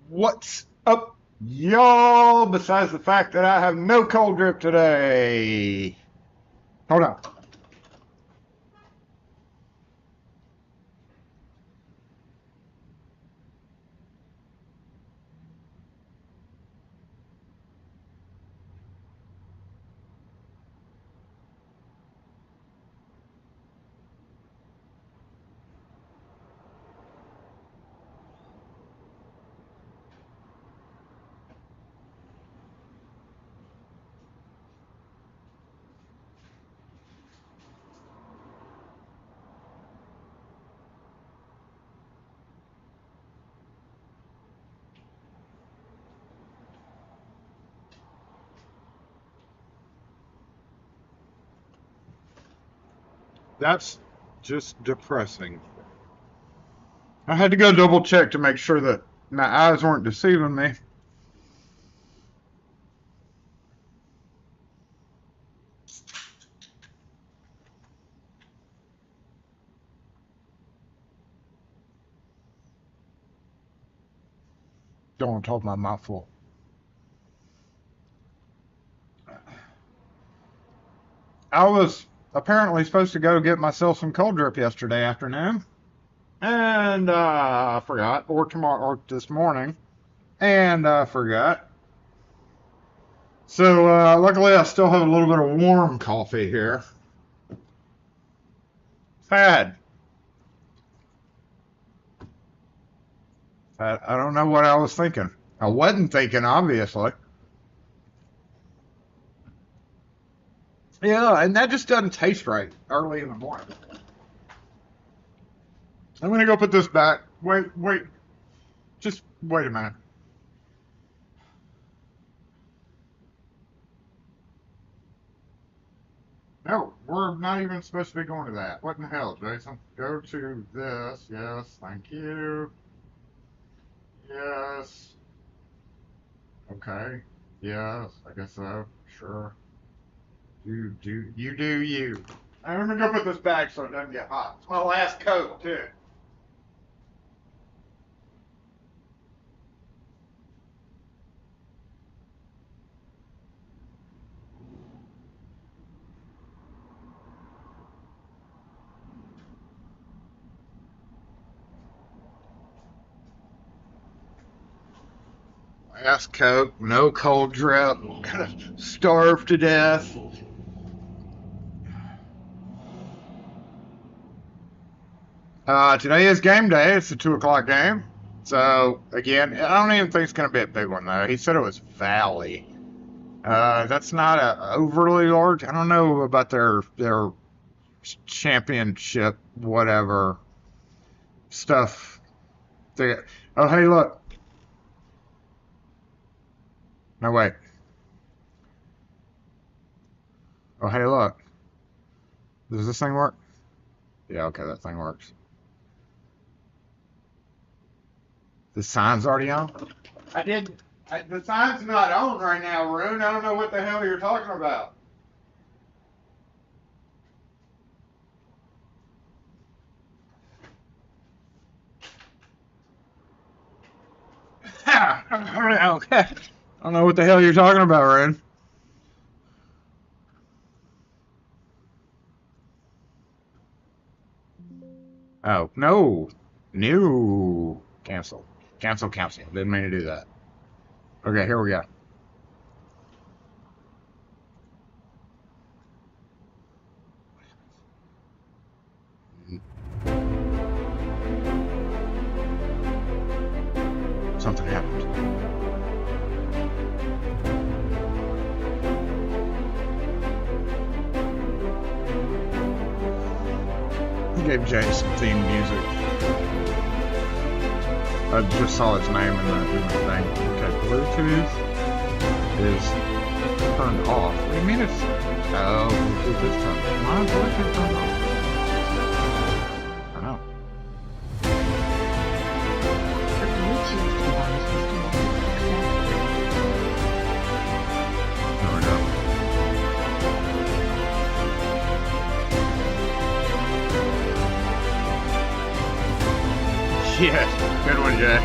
What's up, y'all? Besides the fact that I have no cold drip today. Hold on. That's just depressing. I had to go double check to make sure that my eyes weren't deceiving me. Don't want to talk my mouth full. I was apparently supposed to go get myself some cold drip yesterday afternoon. And I forgot, or tomorrow, or this morning, and I forgot. So luckily, I still have a little bit of warm coffee here. Sad. I don't know what I was thinking. I wasn't thinking, obviously. Yeah, and that just doesn't taste right early in the morning. I'm going to go put this back. Wait. Just wait a minute. No, we're not even supposed to be going to that. What in the hell, Jason? Go to this. Yes, thank you. Yes. Okay. Yes, I guess so. Sure. You do you. I'm going to go put this back so it doesn't get hot. It's my last coat, too. Last coat, no cold drip, gonna starve to death. Today is game day. It's a 2 o'clock game. So, again, I don't even think it's going to be a big one, though. He said it was Valley. That's not a overly large. I don't know about their championship, whatever stuff. Oh, hey, look. No, wait. Oh, hey, look. Does this thing work? Yeah, okay, that thing works. The sign's already on? I didn't. The sign's not on right now, Rune. I don't know what the hell you're talking about. Okay. I don't know what the hell you're talking about, Rune. Oh, no. No. Cancel. Cancel. Didn't mean to do that. Okay, here we go. Something happened. He gave Jay some theme music. I just saw his name in the thing. Okay, Bluetooth is turned off. What do you mean it's... Oh, Bluetooth is turned off. Why is Bluetooth turned off? I don't know. There we go. Yes, good one, Jay.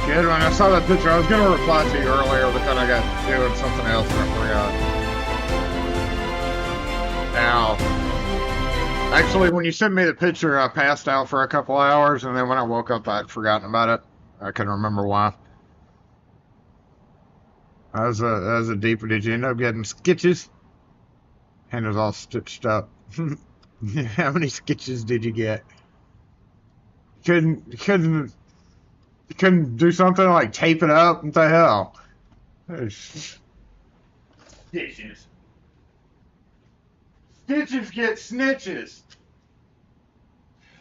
good. When I saw that picture, I was going to reply to you earlier, but then I got doing something else and I forgot. Now, actually, when you sent me the picture, I passed out for a couple hours, and then when I woke up, I'd forgotten about it. I couldn't remember why. That was a deep. Did you end up getting stitches? Hand was all stitched up. How many stitches did you get? Couldn't do something like tape it up? What the hell? Stitches. Stitches get snitches.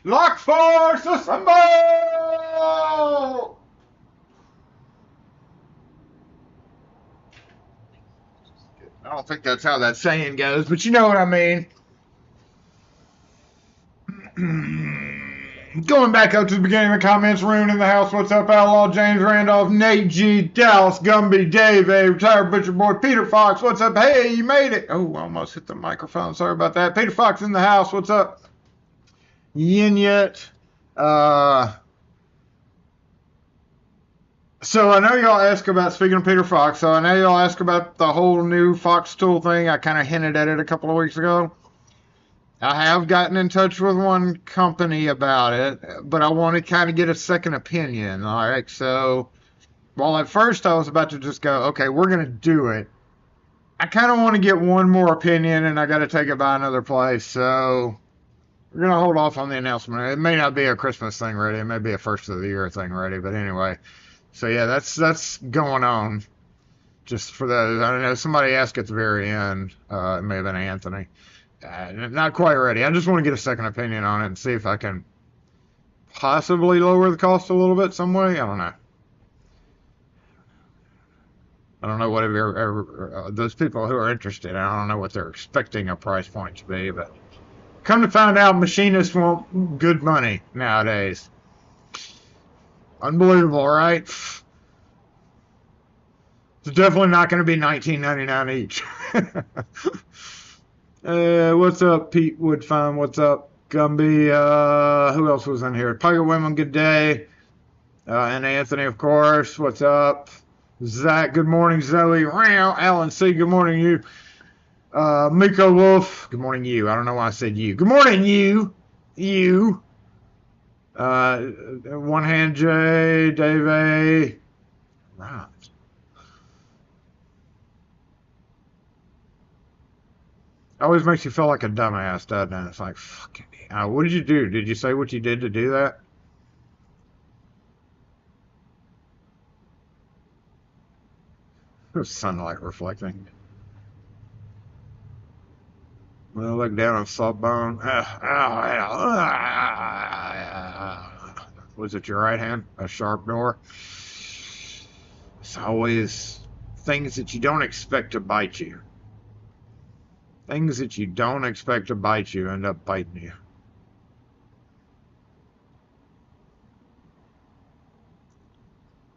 Lock force assemble! I don't think that's how that saying goes, but you know what I mean. Going back up to the beginning of the comments, Rune in the house. What's up, Outlaw? James Randolph, Nate G, Dallas, Gumby, Dave, A, Retired Butcher Boy, Peter Fox. What's up? Hey, you made it. Oh, almost hit the microphone. Sorry about that. Peter Fox in the house. What's up? Yin Yet. So I know y'all ask about, speaking of Peter Fox, so I know y'all ask about the whole new Fox tool thing. I kind of hinted at it a couple of weeks ago. I have gotten in touch with one company about it, but I want to kind of get a second opinion. All right, so while at first I was about to just go, okay, we're going to do it, I kind of want to get one more opinion, and I got to take it by another place. So we're going to hold off on the announcement. It may not be a Christmas thing ready. It may be a first of the year thing ready, but anyway. So yeah, that's going on. Just for those, I don't know, somebody asked at the very end. It may have been Anthony. Not quite ready. I just want to get a second opinion on it and see if I can possibly lower the cost a little bit some way. I don't know. I don't know what those people who are interested. I don't know what they're expecting a price point to be, but come to find out, machinists want good money nowadays. Unbelievable, right? It's definitely not going to be $19.99 each. What's up, Pete Woodfine? What's up, Gumby? Who else was in here? Tiger Women, good day. And Anthony, of course. What's up? Zach, good morning. Zoe, Alan C, good morning, you. Miko Wolf, good morning, you. I don't know why I said you. Good morning, you. You. One Hand J, Dave A. Right. Always makes you feel like a dumbass, doesn't it? It's like, fucking, what did you do? Did you say what you did to do that? There's sunlight reflecting. Well, look down on soft bone. Was it your right hand? A sharp door? It's always things that you don't expect to bite you. Things that you don't expect to bite you end up biting you.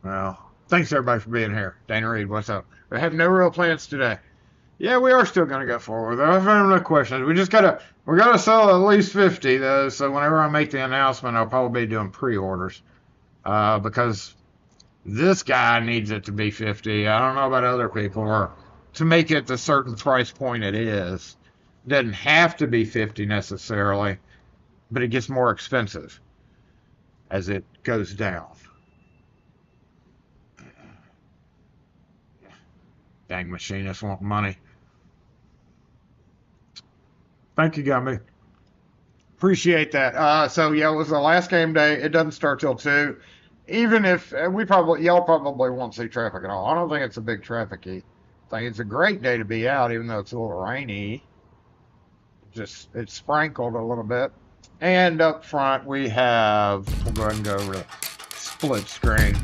Well, thanks everybody for being here. Dana Reed, what's up? I have no real plans today. Yeah, we are still going to go forward though. I have no questions. We gotta sell at least 50 though. So whenever I make the announcement, I'll probably be doing pre-orders because this guy needs it to be 50. I don't know about other people, or to make it the certain price point it is. It doesn't have to be 50 necessarily, but it gets more expensive as it goes down. Dang machinists want money. Thank you, Gumby. Appreciate that. So yeah, it was the last game day. It doesn't start till 2. Even if y'all probably won't see traffic at all. I don't think it's a big traffic I think it's a great day to be out, even though it's a little rainy. It's sprinkled a little bit. And up front we have, we'll go ahead and go over to split screen.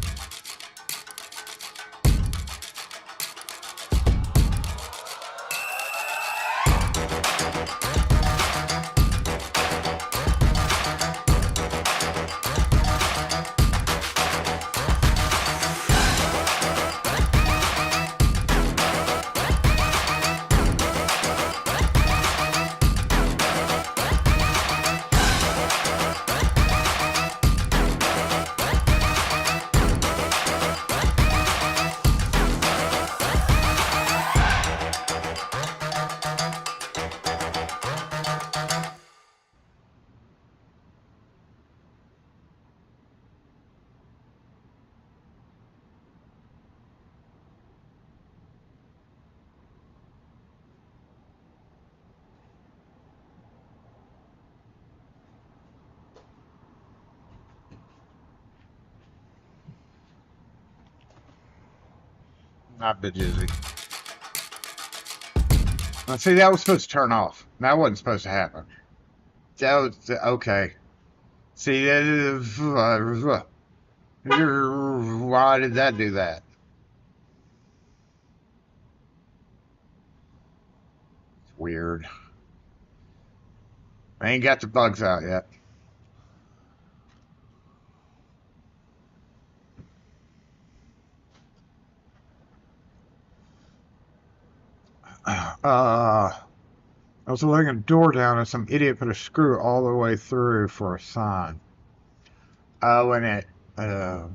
Not Bajizzy. Now, see, that was supposed to turn off. That wasn't supposed to happen. That was, okay. See, that is, why did that do that? It's weird. I ain't got the bugs out yet. I was letting a door down and some idiot put a screw all the way through for a sign. Oh, and it, no,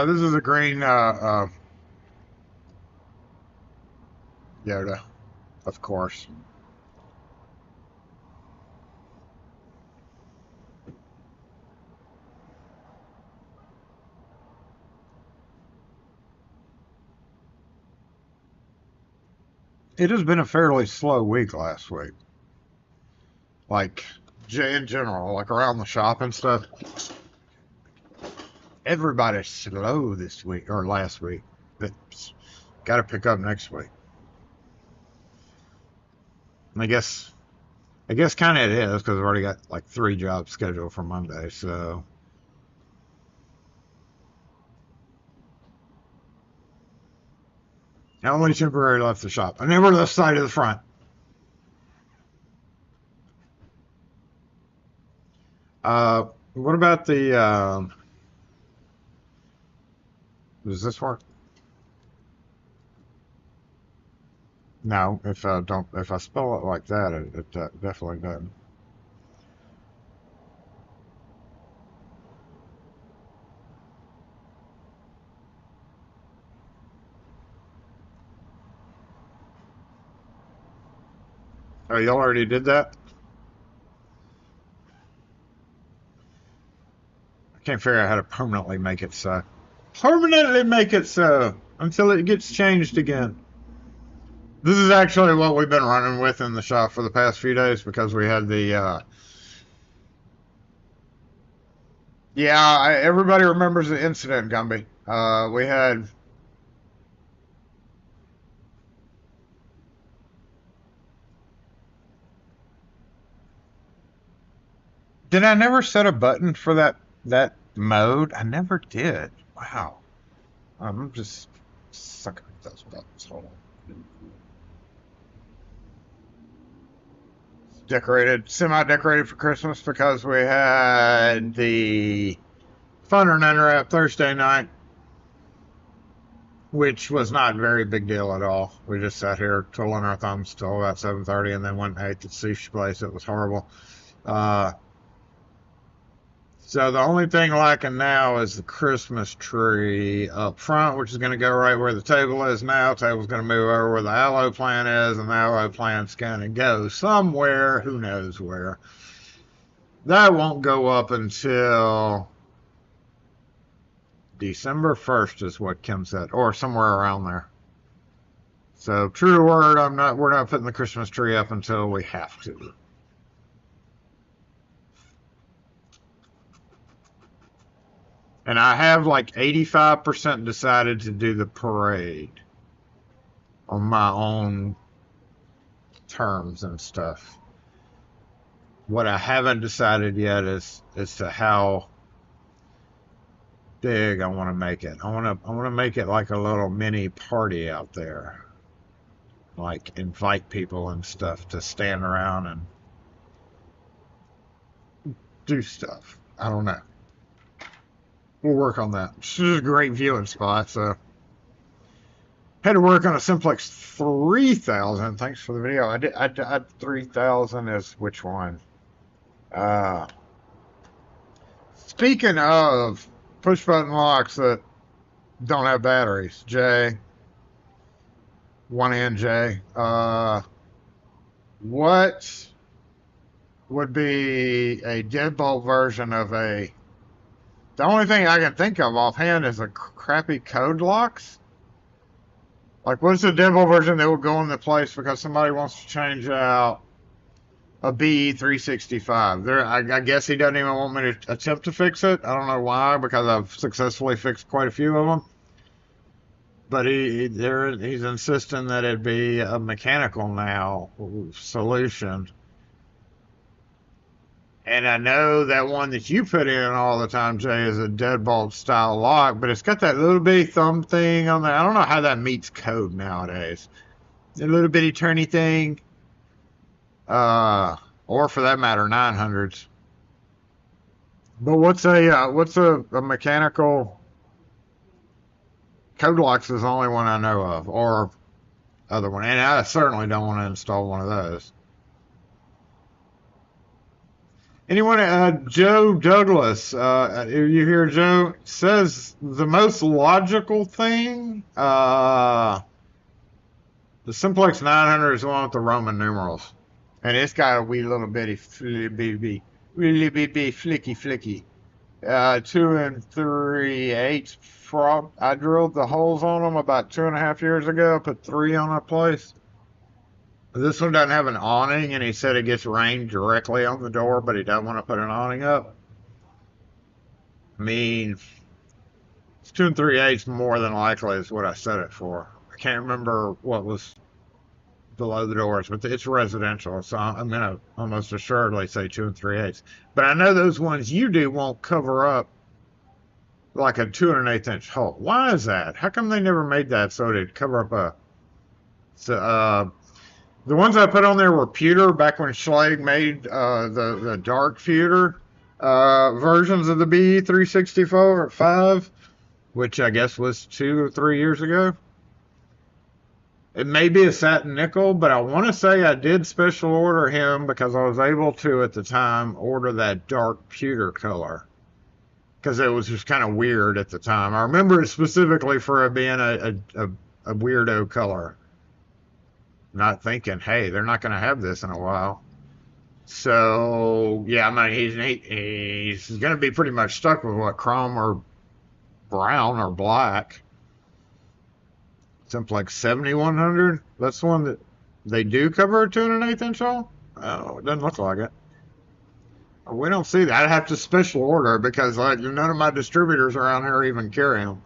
this is a green, Yoda, of course. It has been a fairly slow week last week. Like, in general, like around the shop and stuff. Everybody's slow this week, or last week. But got to pick up next week. And I guess kind of it is, because I've already got like 3 jobs scheduled for Monday, so. I only temporarily left the shop. I never left side of the front. What about the, does this work? No, if I spell it like that, it definitely doesn't. Oh, y'all already did that? I can't figure out how to permanently make it so. Permanently make it so until it gets changed again. This is actually what we've been running with in the shop for the past few days, because we had the, yeah, everybody remembers the incident, Gumby. We had... Did I never set a button for that mode? I never did. Wow. I'm just sucking at those buttons. Hold on. Decorated, semi-decorated for Christmas, because we had the Thunder and Unwrap Thursday night, which was not a very big deal at all. We just sat here twiddling our thumbs till about 7:30, and then went and ate the sushi place. It was horrible. So the only thing lacking now is the Christmas tree up front, which is going to go right where the table is now. The table's going to move over where the aloe plant is, and the aloe plant's going to go somewhere, who knows where. That won't go up until December 1st is what Kim said, or somewhere around there. So true to word, we're not putting the Christmas tree up until we have to. And I have like 85% decided to do the parade on my own terms and stuff. What I haven't decided yet is to how big I want to make it. I want to make it like a little mini party out there. Like invite people and stuff to stand around and do stuff. I don't know. We'll work on that. This is a great viewing spot, so. Had to work on a Simplex 3000. Thanks for the video. I 3000 is which one? Speaking of push button locks that don't have batteries, Jay, 1NJ, what would be a deadbolt version of a... The only thing I can think of offhand is a crappy code locks. Like, what's the demo version that will go into place because somebody wants to change out a BE365? I guess he doesn't even want me to attempt to fix it. I don't know why, because I've successfully fixed quite a few of them. But he's insisting that it be a mechanical now solution. And I know that one that you put in all the time, Jay, is a deadbolt style lock, but it's got that little bitty thumb thing on there. I don't know how that meets code nowadays. A little bitty turny thing, or for that matter, 900s. But what's a mechanical code locks is the only one I know of, or other one, and I certainly don't want to install one of those. Anyone, Joe Douglas, you hear Joe says the most logical thing, the Simplex 900 is the one with the Roman numerals, and it's got a wee little bitty flicky. 2 3/8. I drilled the holes on them about 2.5 years ago. I put 3 on a place. This one doesn't have an awning, and he said it gets rain directly on the door, but he doesn't want to put an awning up. I mean, it's 2 3/8 more than likely is what I set it for. I can't remember what was below the doors, but it's residential, so I'm going to almost assuredly say 2 3/8. But I know those ones you do won't cover up like a 2 1/8 inch hole. Why is that? How come they never made that so it'd cover up a... So, the ones I put on there were pewter back when Schlage made the dark pewter versions of the BE365, which I guess was 2 or 3 years ago. It may be a satin nickel, but I want to say I did special order him because I was able to, at the time, order that dark pewter color. Because it was just kind of weird at the time. I remember it specifically for it being a weirdo color. Not thinking, hey, they're not going to have this in a while. So, yeah, I mean, he's going to be pretty much stuck with what, chrome or brown or black. Something like 7100. That's the one that they do cover a 2 1/8 inch hole. Oh, it doesn't look like it. We don't see that. I'd have to special order because none of my distributors around here even carry them.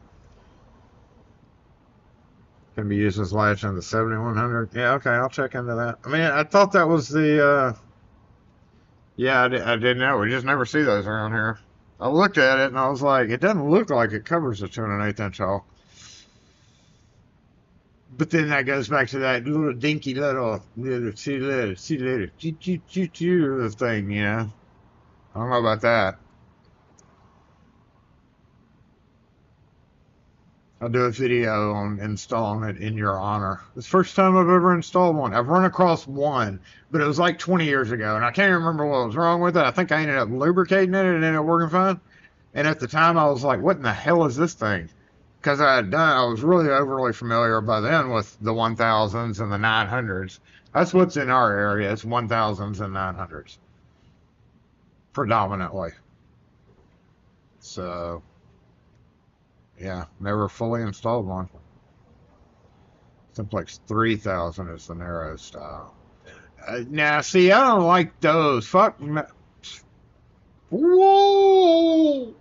Can be used as latch on the 7100. Yeah, okay, I'll check into that. I mean, I thought that was the. Yeah, I didn't know. We just never see those around here. I looked at it and I was like, it doesn't look like it covers a 2 1/8 inch hole. But then that goes back to that little dinky little thing, you know. I don't know about that. I'll do a video on installing it in your honor. It's the first time I've ever installed one. I've run across one, but it was like 20 years ago, and I can't remember what was wrong with it. I think I ended up lubricating it, and it ended up working fine. And at the time, I was like, what in the hell is this thing? Because I was really overly familiar by then with the 1000s and the 900s. That's what's in our area. It's 1000s and 900s. Predominantly. So, yeah, never fully installed one. Simplex 3000 is the narrow style. Now, see, I don't like those. Fuck. Whoa!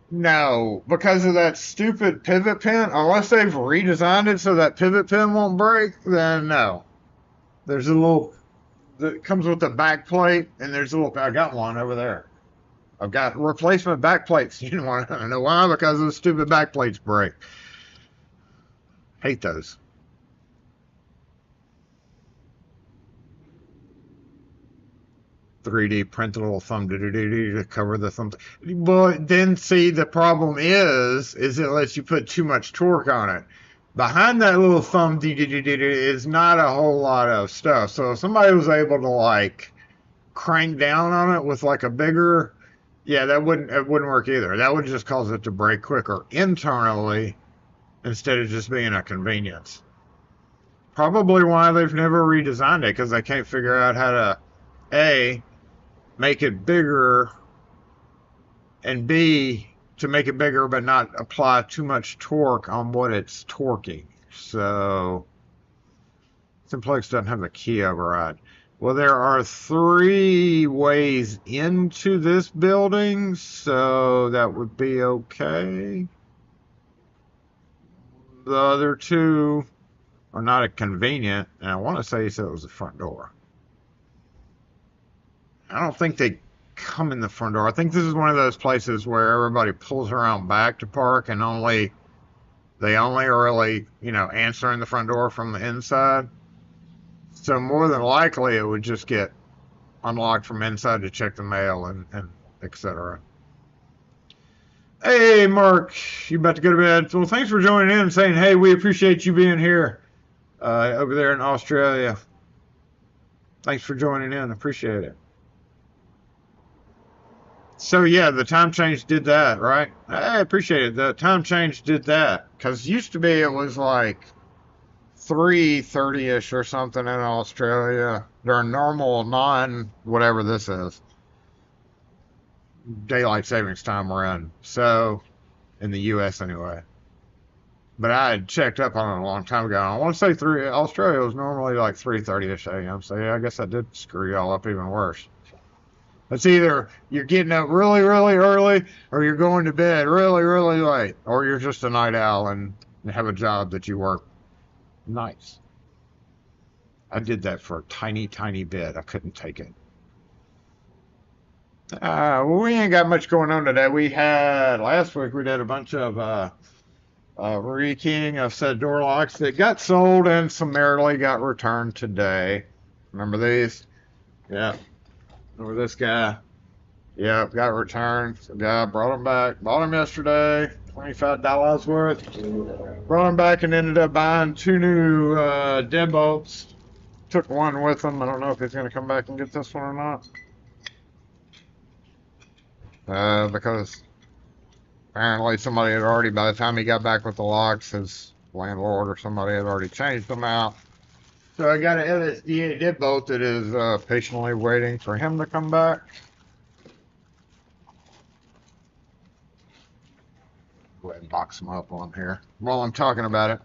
No, because of that stupid pivot pin. Unless they've redesigned it so that pivot pin won't break, then no. There's a little that comes with the back plate, and there's a little. I got one over there. I've got replacement back plates. You want to know why? Because the stupid back plates break. Hate those. .3D print a little thumb to cover the thumb. But then see, the problem is it lets you put too much torque on it. Behind that little thumb is not a whole lot of stuff. So if somebody was able to like crank down on it with like a bigger, yeah, it wouldn't work either. That would just cause it to break quicker internally instead of just being a convenience. Probably why they've never redesigned it, because they can't figure out how to A, make it bigger, and B, to make it bigger but not apply too much torque on what it's torquing. So Simplex doesn't have the key override. Well, there are 3 ways into this building, so that would be okay. The other 2 are not convenient, and I want to say he said it was the front door. I don't think they come in the front door. I think this is one of those places where everybody pulls around back to park, and they only are really, answering the front door from the inside. So more than likely, it would just get unlocked from inside to check the mail and etc. Hey, Mark, you about to go to bed? Well, thanks for joining in and saying, hey, we appreciate you being here over there in Australia. Thanks for joining in. Appreciate it. So, yeah, the time change did that, right? I appreciate it. The time change did that. Because used to be it was like 3:30-ish or something in Australia during normal whatever this is, daylight savings time we're in. So, in the U.S. anyway. But I had checked up on it a long time ago. I want to say Australia was normally like 3:30-ish a.m. So, yeah, I guess that did screw y'all up even worse. It's either you're getting up really, really early, or you're going to bed really, really late, or you're just a night owl and have a job that you work nights. I did that for a tiny, tiny bit. I couldn't take it. Well, we ain't got much going on today. Last week we did a bunch of rekeying of said door locks that got sold and summarily got returned today. Remember these? Yeah. Remember this guy? Yep, got returned. The guy brought him back. Bought him yesterday. $25 worth. Brought him back and ended up buying 2 new deadbolts. Took one with him. I don't know if he's going to come back and get this one or not. Because apparently somebody had already, by the time he got back with the locks, his landlord or somebody had already changed them out. So I got an LSDA deadbolt that is patiently waiting for him to come back. Go ahead and box them up on here while I'm talking about it.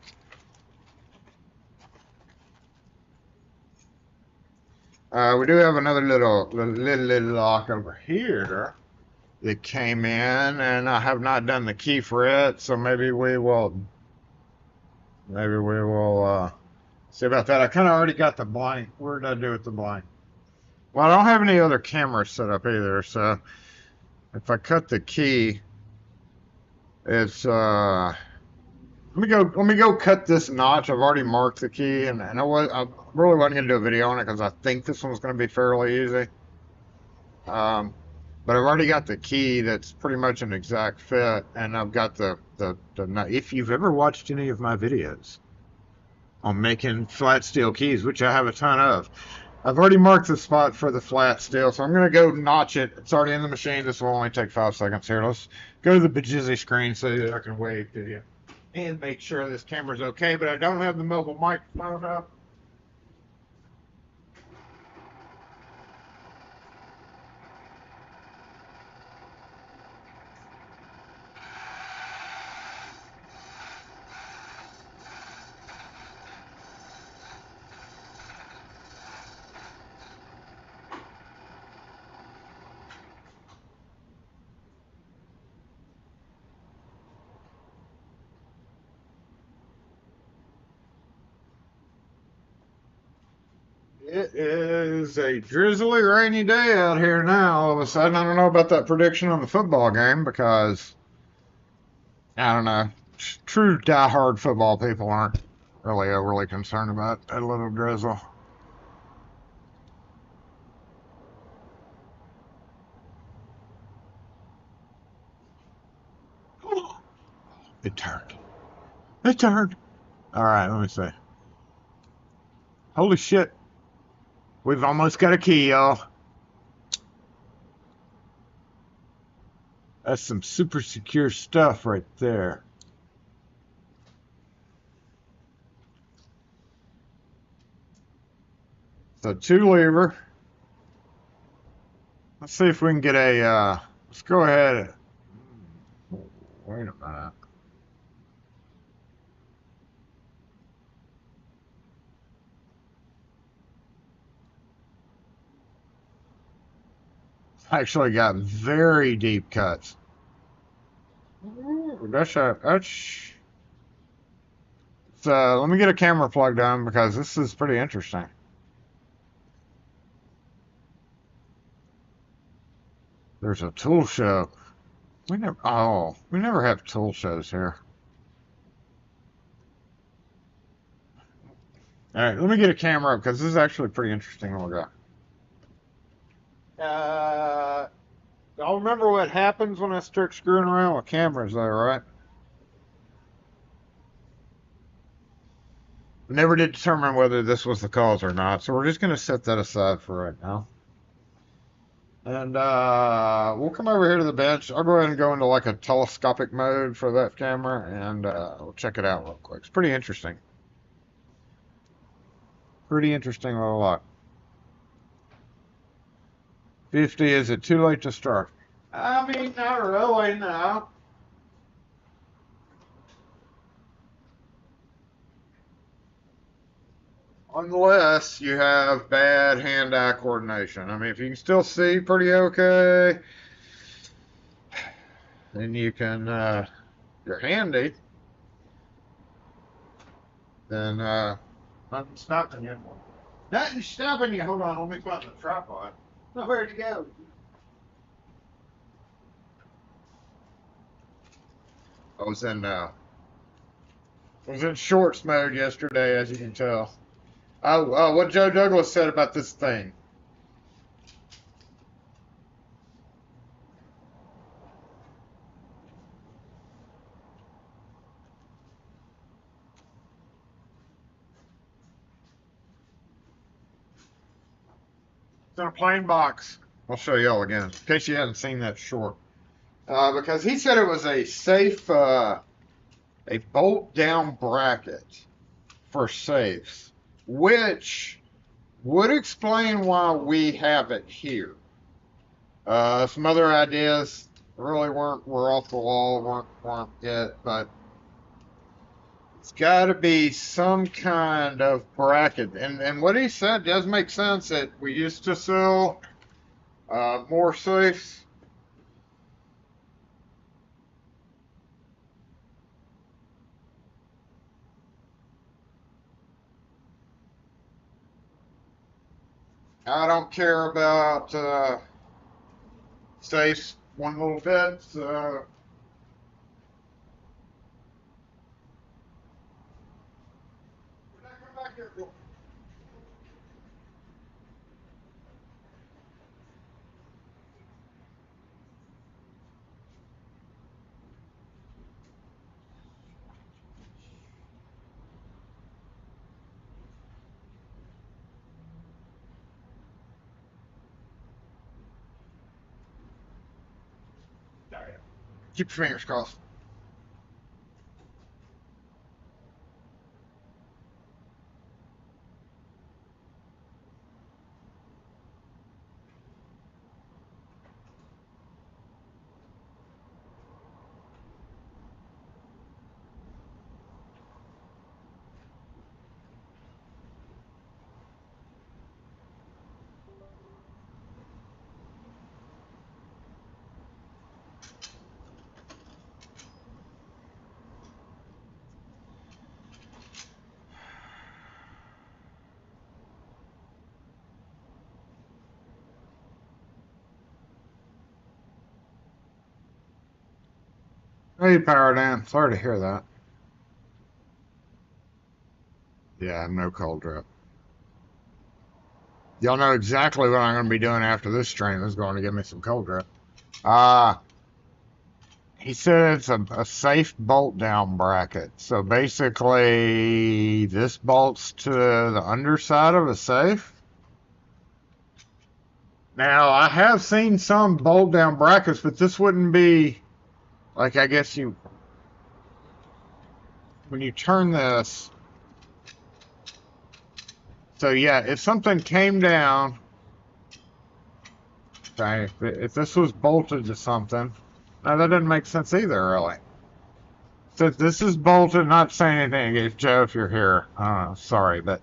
We do have another little lock over here that came in, and I have not done the key for it, so maybe we will see about that. I kind of already got the blind. What did I do with the blind? Well, I don't have any other cameras set up either, so if I cut the key, it's let me go cut this notch. I've already marked the key, and I really wasn't gonna do a video on it because I think this one's gonna be fairly easy. But I've already got the key that's pretty much an exact fit, and I've got the if you've ever watched any of my videos on making flat steel keys, which I have a ton of, I've already marked the spot for the flat steel, so I'm going to go notch it. It's already in the machine. This will only take 5 seconds here. Let's go to the bajizzy screen so that I can wave to you and make sure this camera's okay, but I don't have the mobile microphone up. It is a drizzly, rainy day out here now. All of a sudden, I don't know about that prediction on the football game because, I don't know, true diehard football people aren't really overly concerned about a little drizzle. It turned. It turned. All right, let me see. Holy shit. We've almost got a key, y'all. That's some super secure stuff right there. So 2 lever. Let's see if we can get a, let's go ahead. Wait a minute. Actually got very deep cuts. That's let me get a camera plugged on because this is pretty interesting. There's a tool show. We never have tool shows here. All right, let me get a camera up because this is actually pretty interesting what we got. Y'all remember what happens when I start screwing around with cameras though, right? Never did determine whether this was the cause or not, so we're just going to set that aside for right now. And we'll come over here to the bench. I'll go ahead and go into like a telescopic mode for that camera, and we'll check it out real quick. It's pretty interesting. Pretty interesting little lot. 50, is it too late to start? I mean, not really, no. Unless you have bad hand-eye coordination. I mean, if you can still see pretty okay, then you can, you're handy, then nothing's stopping you. Nothing's stopping you. Hold on, let me put the tripod. Now, where'd you go? I was in shorts mode yesterday, as you can tell. What Joe Douglas said about this thing. It's in a plain box. I'll show y'all again, in case you haven't seen that short. Because he said it was a safe, a bolt-down bracket for safes, which would explain why we have it here. Some other ideas really were off the wall, weren't it, but it's got to be some kind of bracket. And what he said does make sense, that we used to sell more safes. I don't care about safes one little bit. So come back here. Keep your fingers crossed. Hey, Power Dan. Sorry to hear that. Yeah, no cold drip. Y'all know exactly what I'm going to be doing after this stream is going to give me some cold drip. He said it's a safe bolt down bracket. So basically, this bolts to the underside of a safe. Now, I have seen some bolt down brackets, but this wouldn't be, like, I guess when you turn this, so yeah, if something came down, okay, if this was bolted to something, now that doesn't make sense either, really. So this is bolted, not saying anything against Joe if you're here. Sorry, but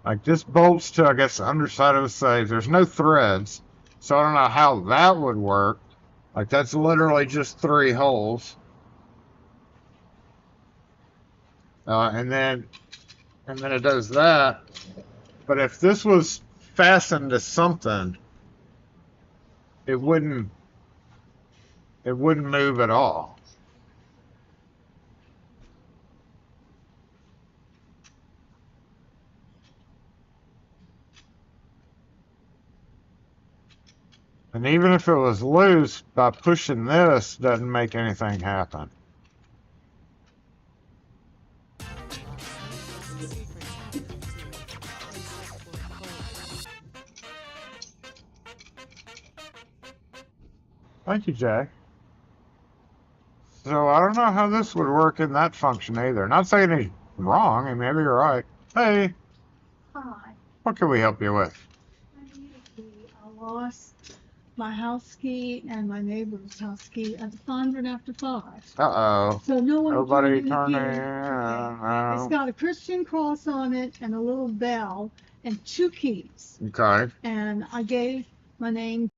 like this bolts to, I guess, the underside of the safe. There's no threads, so I don't know how that would work. Like that's literally just 3 holes. And then it does that. But if this was fastened to something, it wouldn't move at all. And even if it was loose, by pushing this doesn't make anything happen. Thank you, Jack. So I don't know how this would work in that function either. Not saying he's wrong, and maybe you're right. Hey. Hi. What can we help you with? I lost my house key and my neighbor's house key at the convent after 5. Uh-oh. So no one Nobody turned turning. okay. It's got a Christian cross on it and a little bell and 2 keys. Okay. And I gave my name.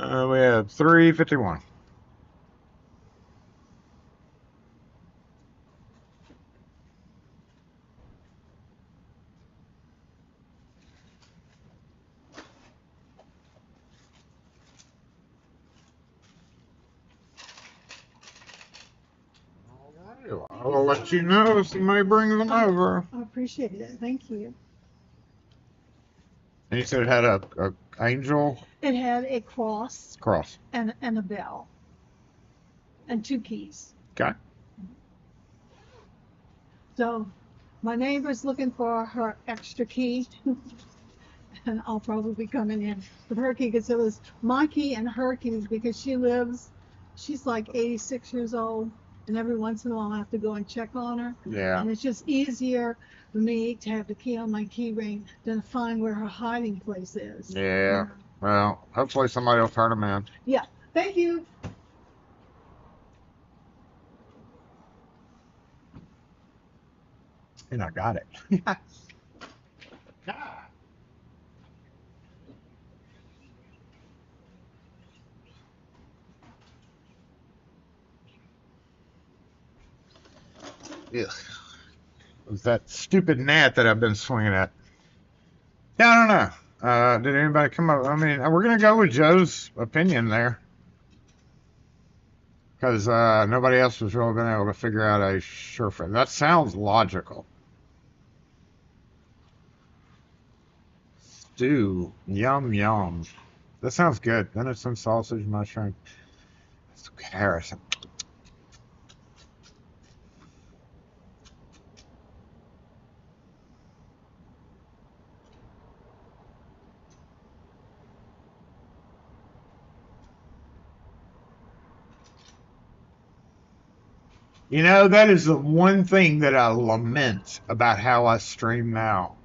We have 351. I'll let you know if somebody brings them over. I appreciate it. Thank you. And you said it had a angel It had a cross cross. and a bell and 2 keys. Okay. So my neighbor's looking for her extra key. And I'll probably be coming in with her key because it was my key and her keys because she's like 86 years old, and every once in a while I have to go and check on her. Yeah. And it's just easier for me to have the key on my key ring than to find where her hiding place is. Yeah. Well, hopefully somebody will turn them in. Yeah. Thank you. And I got it. Yeah. It was that stupid gnat that I've been swinging at. Yeah, I don't know. Did anybody come up? I mean, we're going to go with Joe's opinion there. Because nobody else has really been able to figure out a sure fit. That sounds logical. Stew. Yum, yum. That sounds good. Venison, sausage, mushroom. Carrots. You know, that is the one thing that I lament about how I stream now.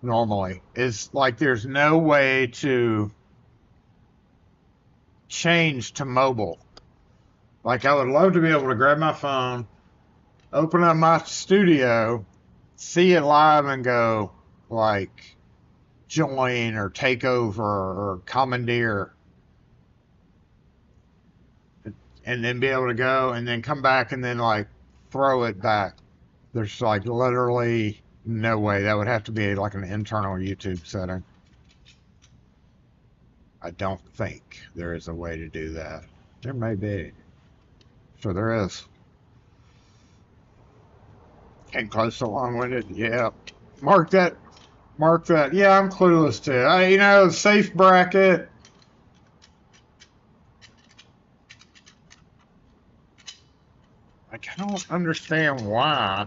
Normally, is like there's no way to change to mobile. Like I would love to be able to grab my phone, open up my studio, see it live, and go like join or take over or commandeer, and then be able to go and then come back and then like throw it back. There's like literally no way. That would have to be like an internal YouTube setting. I don't think there is a way to do that. There may be. Sure there is. Came close to long-winded. Yeah. Mark that. Mark that. Yeah, I'm clueless too. You know, safe bracket. I don't understand why.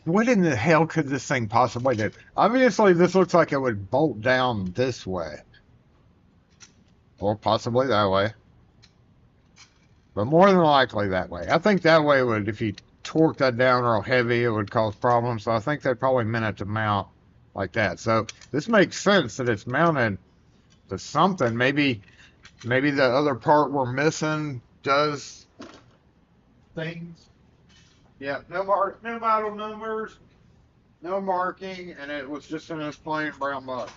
What in the hell could this thing possibly do? Obviously, this looks like it would bolt down this way. Or possibly that way. But more than likely that way. I think that way would, if you torque that down real heavy, it would cause problems. So I think they probably meant it to mount like that. So this makes sense that it's mounted to something. Maybe the other part we're missing does things. Yeah, no model numbers, no marking, and it was just in this plain brown box.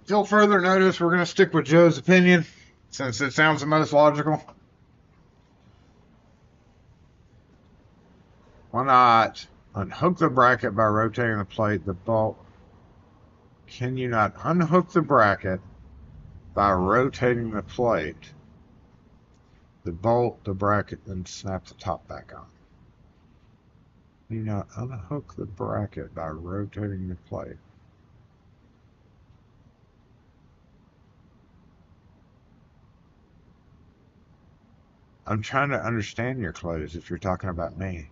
Till further notice, we're going to stick with Joe's opinion, since it sounds the most logical. Why not unhook the bracket by rotating the plate, the bolt? Can you not unhook the bracket by rotating the plate, the bolt, the bracket, and snap the top back on? Can you not unhook the bracket by rotating the plate? I'm trying to understand your clues if you're talking about me.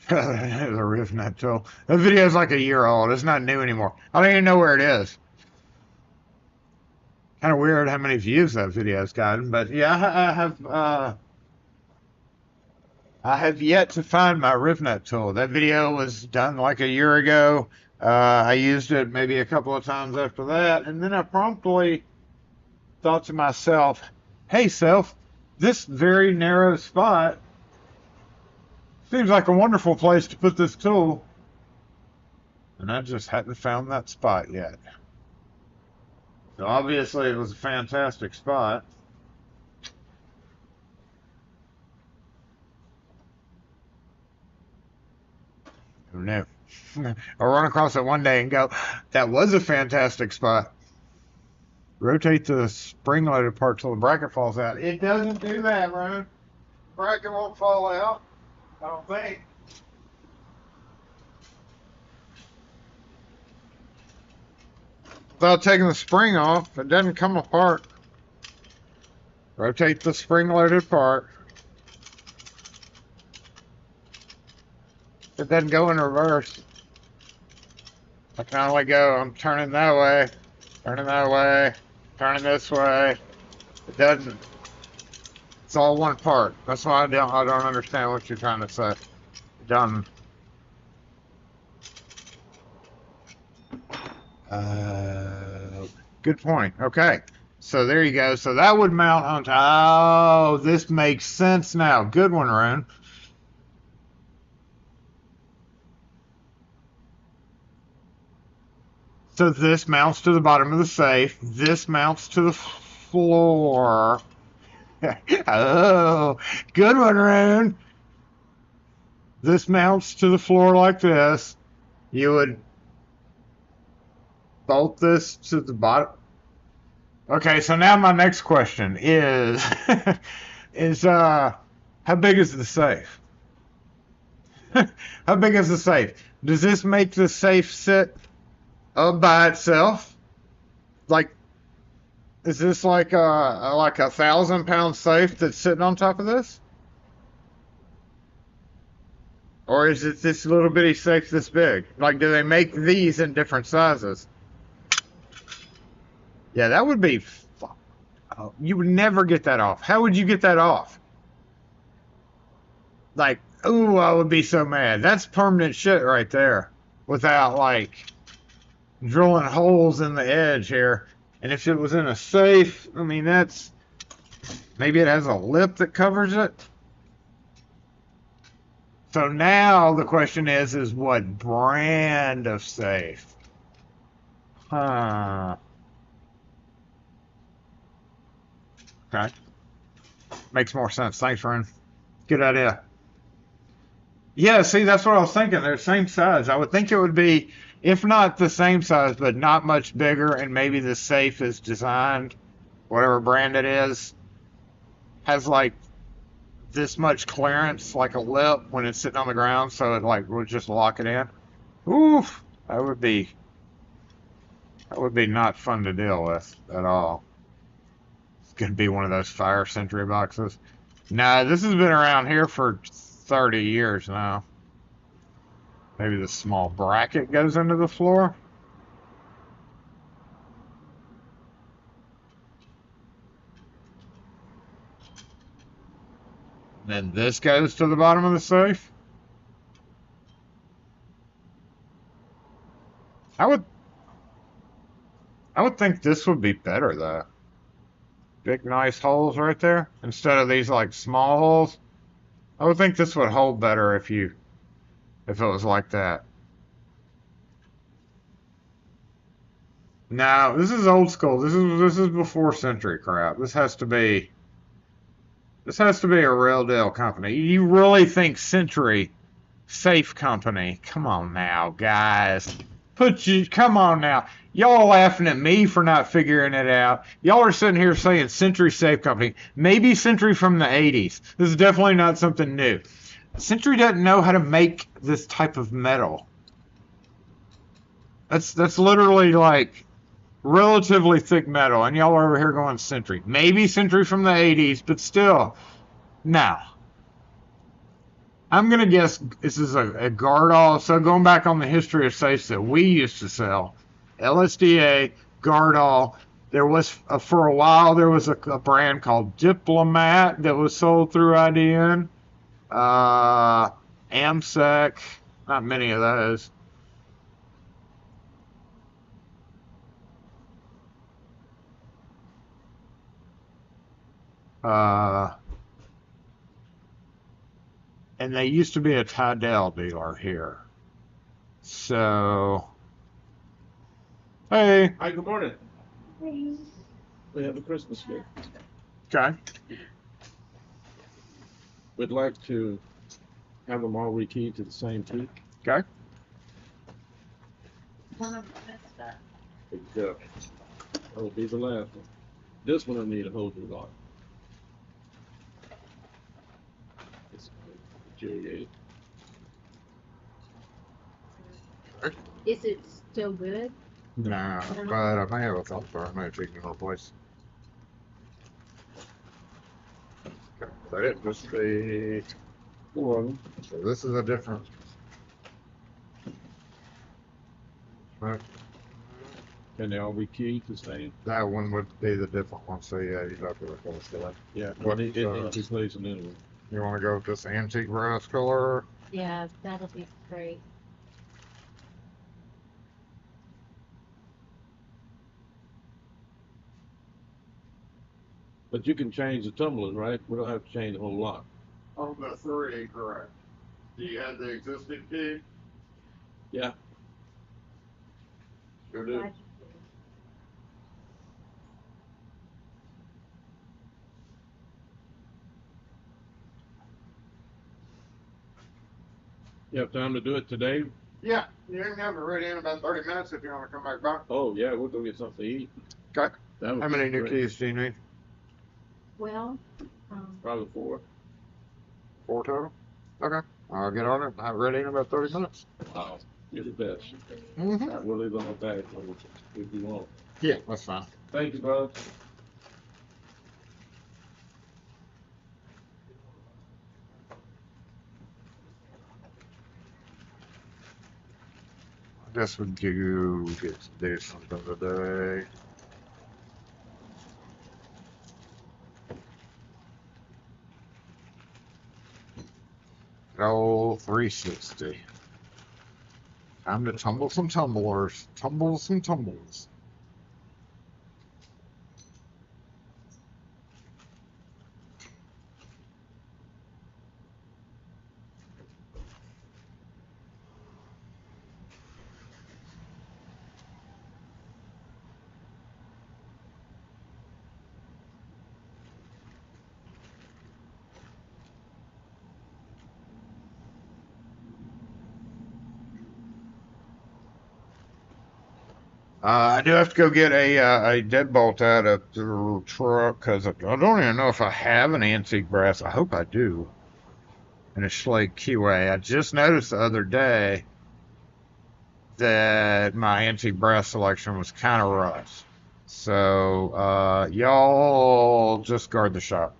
There's a riff net tool. That video is like a year old. It's not new anymore. I don't even know where it is. Kind of weird how many views that video's gotten, but yeah, I have yet to find my RiffNet tool. That video was done like a year ago. I used it maybe a couple of times after that, and then I promptly thought to myself, hey self, this very narrow spot seems like a wonderful place to put this tool. And I just hadn't found that spot yet. So obviously it was a fantastic spot. Who knew? I'll run across it one day and go, that was a fantastic spot. Rotate the spring-loaded part till the bracket falls out. It doesn't do that, Rune. Bracket won't fall out, I don't think. Without taking the spring off, it doesn't come apart. Rotate the spring-loaded part. It doesn't go in reverse. I can only go, I'm turning that way, turning that way, turning this way. It doesn't. It's all one part. That's why I don't understand what you're trying to say. Done. Good point. Okay. So there you go. So that would mount onto, oh, this makes sense now. Good one, Rune. So this mounts to the bottom of the safe. This mounts to the floor. Oh, good one, Rune. This mounts to the floor like this. You would bolt this to the bottom. Okay, so now my next question is is how big is the safe? How big is the safe? Does this make the safe sit up by itself? Like, is this like a 1,000-pound safe that's sitting on top of this? Or is it this little bitty safe this big? Like, do they make these in different sizes? Yeah, that would be. Oh, you would never get that off. How would you get that off? Like, ooh, I would be so mad. That's permanent shit right there. Without, like, drilling holes in the edge here. And if it was in a safe, I mean, that's. Maybe it has a lip that covers it. So now the question is what brand of safe? Huh. Okay. Makes more sense. Thanks, Rune. Good idea. Yeah, see, that's what I was thinking. They're the same size. I would think it would be, if not the same size, but not much bigger, and maybe the safe is designed, whatever brand it is, has like this much clearance, like a lip when it's sitting on the ground, so it like would just lock it in. Oof, that would be not fun to deal with at all. It's gonna be one of those fire sentry boxes. Nah, this has been around here for 30 years now. Maybe the small bracket goes into the floor. Then this goes to the bottom of the safe. I would I would think this would be better though. Big nice holes right there instead of these like small holes. I would think this would hold better if it was like that. No, this is old school. This is before century crap. This has to be a real deal company. You really think Century Safe Company? Come on now, guys. Come on now. Y'all are laughing at me for not figuring it out. Y'all are sitting here saying Century Safe Company. Maybe Century from the 80s. This is definitely not something new. Century doesn't know how to make this type of metal. That's literally like relatively thick metal, and y'all are over here going Century. Maybe Century from the 80s, but still. Now, I'm going to guess this is a Gardall. So going back on the history of safes that we used to sell, LSDA, Gardall. There was, for a while, there was a brand called Diplomat that was sold through IDN. AMSEC, not many of those. And they used to be a Tydell dealer here. So, hey. Hi, good morning. We have a Christmas gift. Okay. We'd like to have them all rekeyed to the same key. Okay. Except, that'll be the last one. This one will need a holder lock. It's deteriorated. Is it still good? No, but I may have a filter. I may have taken her place. Okay. Is that it? Just the. 4 of them. So this is a different. And they all rekeyed the same. That one would be the different one. So yeah, you'd have to replace that. Yeah, What, it needs replacing anyway. You want to go with this antique brass color? Yeah, that'll be great. But you can change the tumblers, right? We don't have to change the whole lock. Oh, the 3, correct. Do you have the existing key? Yeah. Sure do. You have time to do it today? Yeah, you can have it ready in about 30 minutes if you want to come back by. Oh, yeah, we'll go get something to eat. Okay. That would How be many new great. keys do you need? Well, Probably 4. 4 total? Okay. I'll get on it and have it ready in about 30 minutes. Wow. You're the best. Mm-hmm. We'll leave on the bag if you want. Yeah, that's fine. Thank you, brother. I guess we do get to do something today. Oh, 360. Time to tumble some tumblers. Tumble some tumbles. I do have to go get a deadbolt out of the truck because I don't even know if I have an antique brass. I hope I do. And a Schlage QA. I just noticed the other day that my antique brass selection was kind of rough. So, y'all just guard the shop.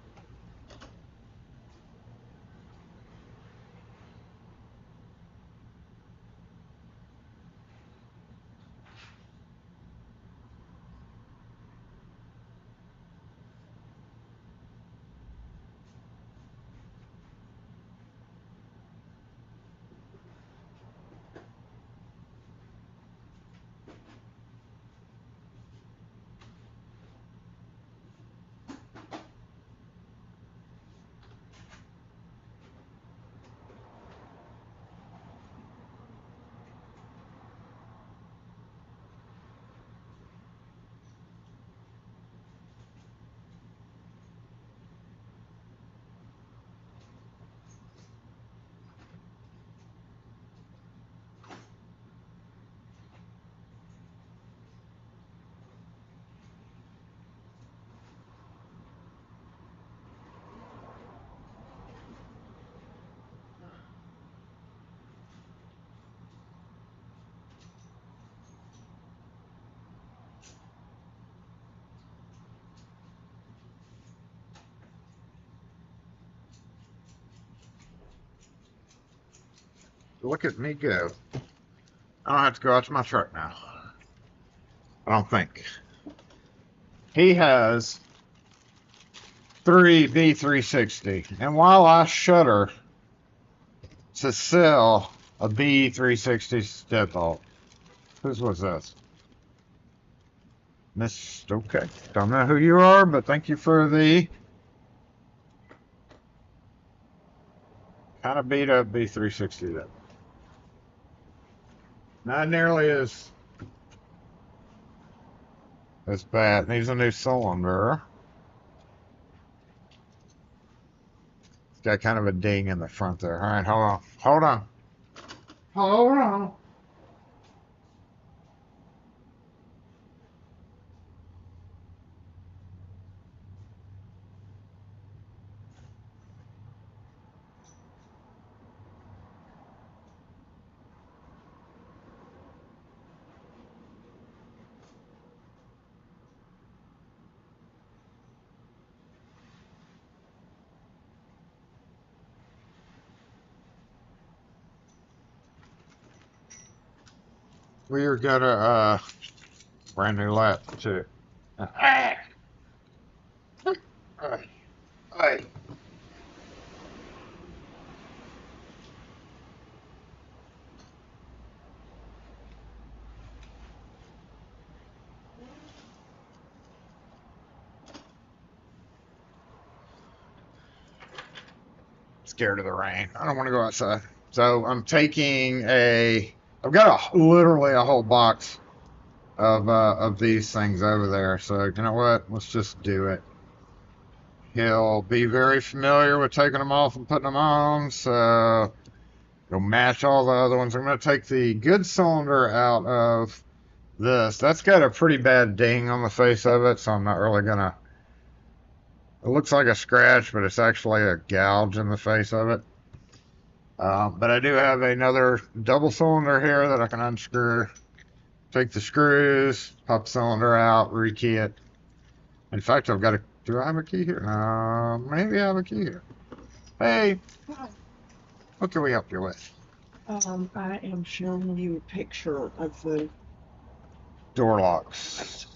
Look at me go. I don't have to go out to my truck now. I don't think. He has 3 B360. And while I shudder to sell a B360 deadbolt, whose was this? Miss, okay. Don't know who you are, but thank you for the kind of beat up B360 though. Not nearly as bad. Needs a new cylinder. It's got kind of a ding in the front there. All right, hold on. Hold on. Hold on. We are got a brand new lap too. Hey. Hey. Scared of the rain. I don't want to go outside. So I'm taking I've got literally a whole box of these things over there. So you know what? Let's just do it. He'll be very familiar with taking them off and putting them on. So Go match all the other ones. I'm going to take the good cylinder out of this. That's got a pretty bad ding on the face of it, so I'm not really going to. It looks like a scratch, but it's actually a gouge in the face of it. But I do have another double cylinder here that I can unscrew. Take the screws, pop the cylinder out, rekey it. In fact, I've got a. Do I have a key here? Maybe I have a key here. Hey, what can we help you with? I am showing you a picture of the Door locks.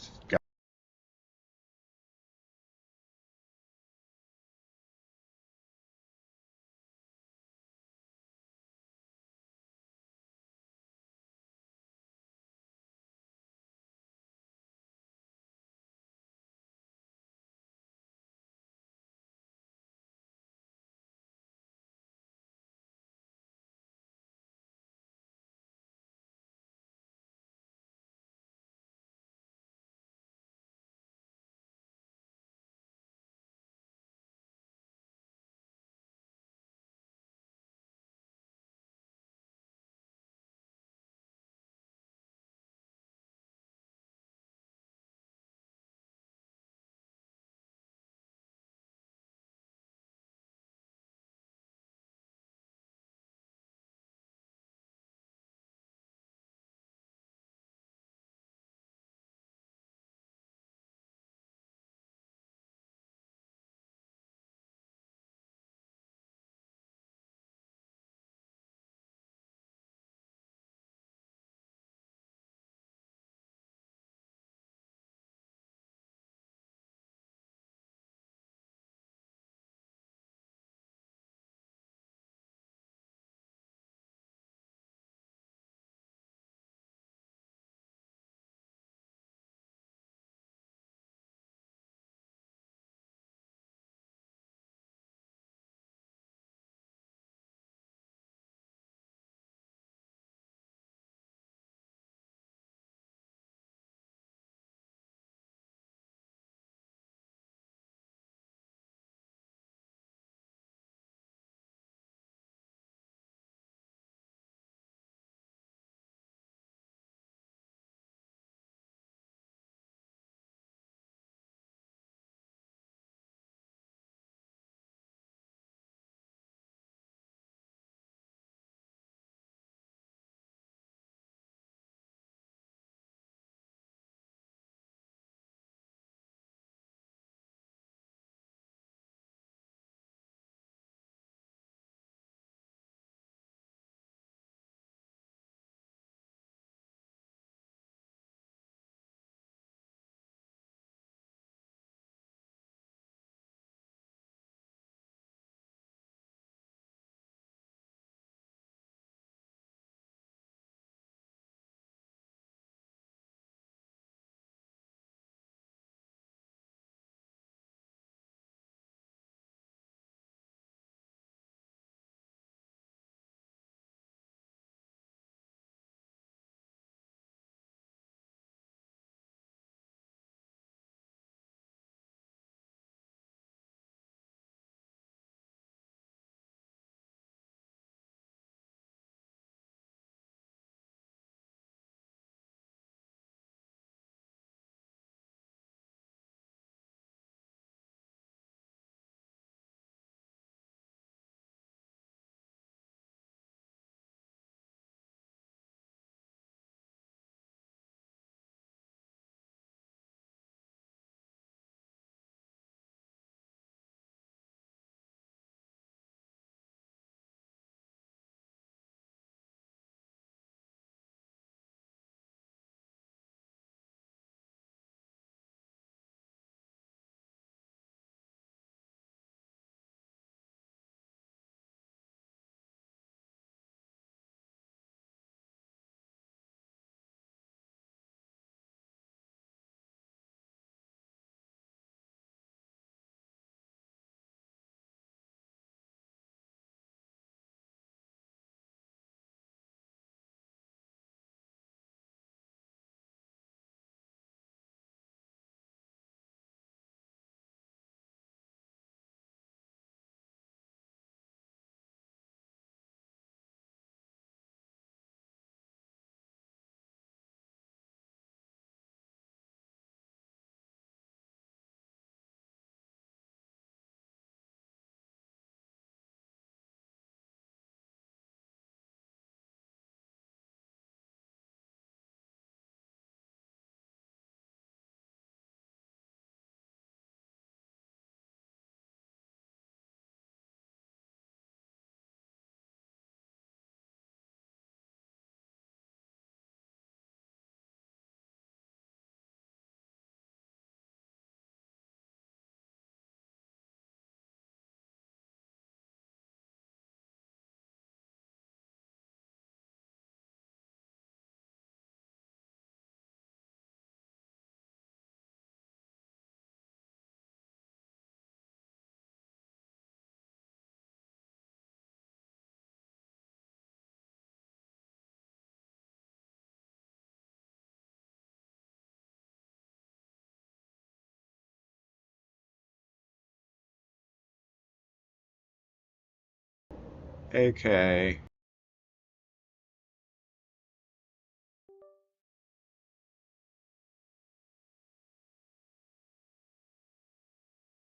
AK.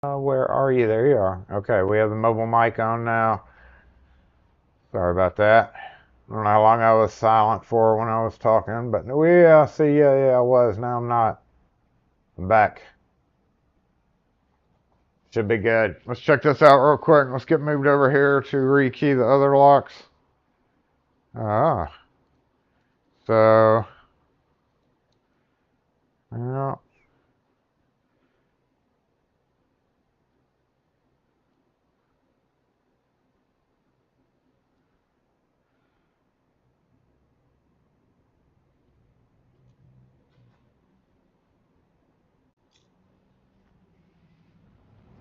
Where are you? There you are. Okay, we have the mobile mic on now. Sorry about that. I don't know how long I was silent for when I was talking, but yeah, see, yeah, I was. Now I'm not. I'm back. Should be good. Let's check this out real quick. Let's get moved over here to rekey the other locks. Ah, so, yeah.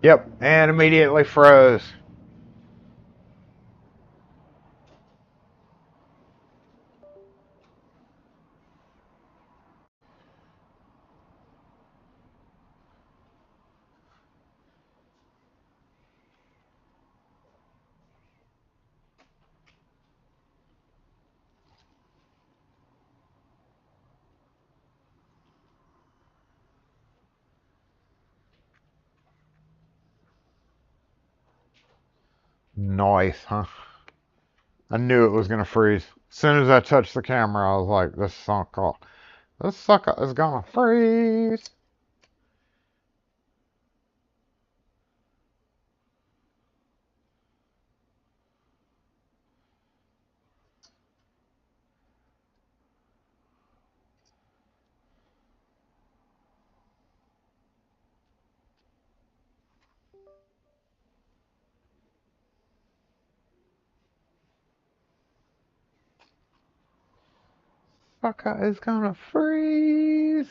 Yep, and immediately froze. Nice, huh? I knew it was gonna freeze. As soon as I touched the camera, I was like, this sucker is gonna freeze. Sucker is gonna freeze.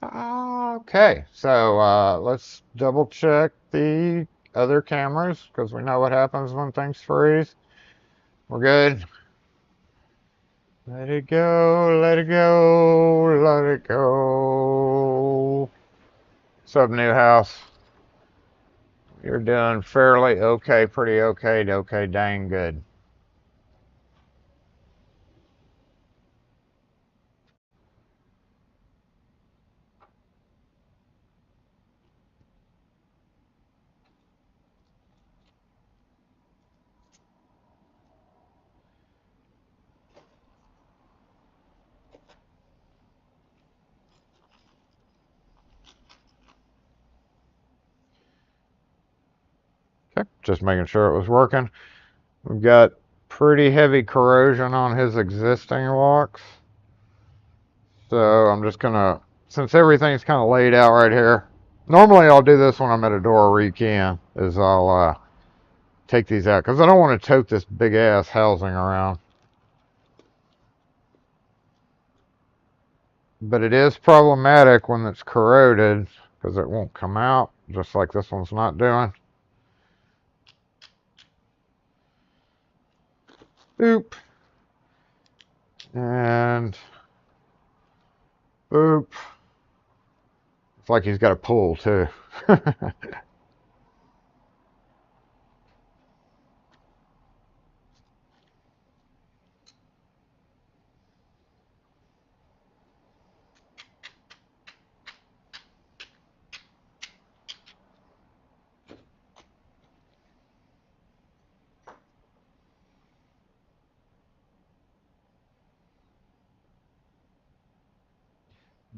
Okay, so let's double check the other cameras because we know what happens when things freeze. We're good. Let it go, let it go, let it go. What's up, new house? You're doing fairly okay, pretty okay, okay, dang good. Okay, just making sure it was working. We've got pretty heavy corrosion on his existing locks. So I'm just gonna, since everything's kind of laid out right here, normally I'll do this when I'm at a door rekeying, is I'll take these out, because I don't want to tote this big ass housing around. But it is problematic when it's corroded, because it won't come out, just like this one's not doing. Boop. And boop. It's like he's got a pull too.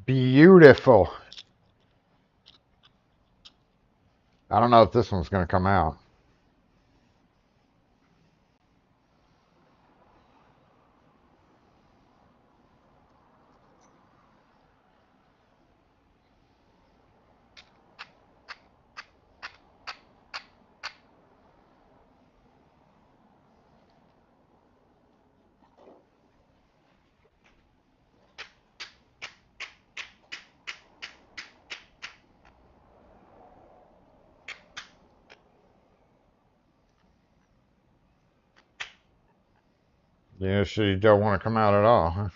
Beautiful. I don't know if this one's going to come out. Yeah, she don't want to come out at all, huh?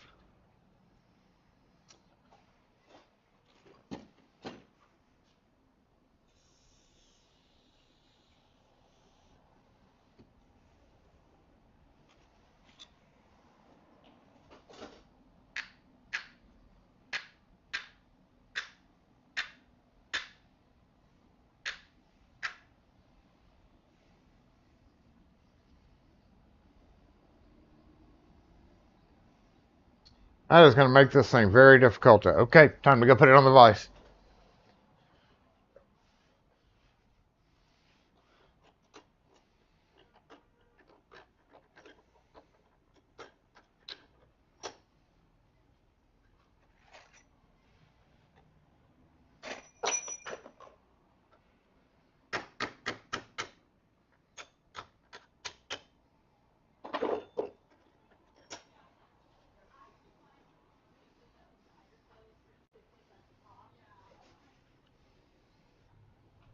That is going to make this thing very difficult to... Okay, time to go put it on the vise.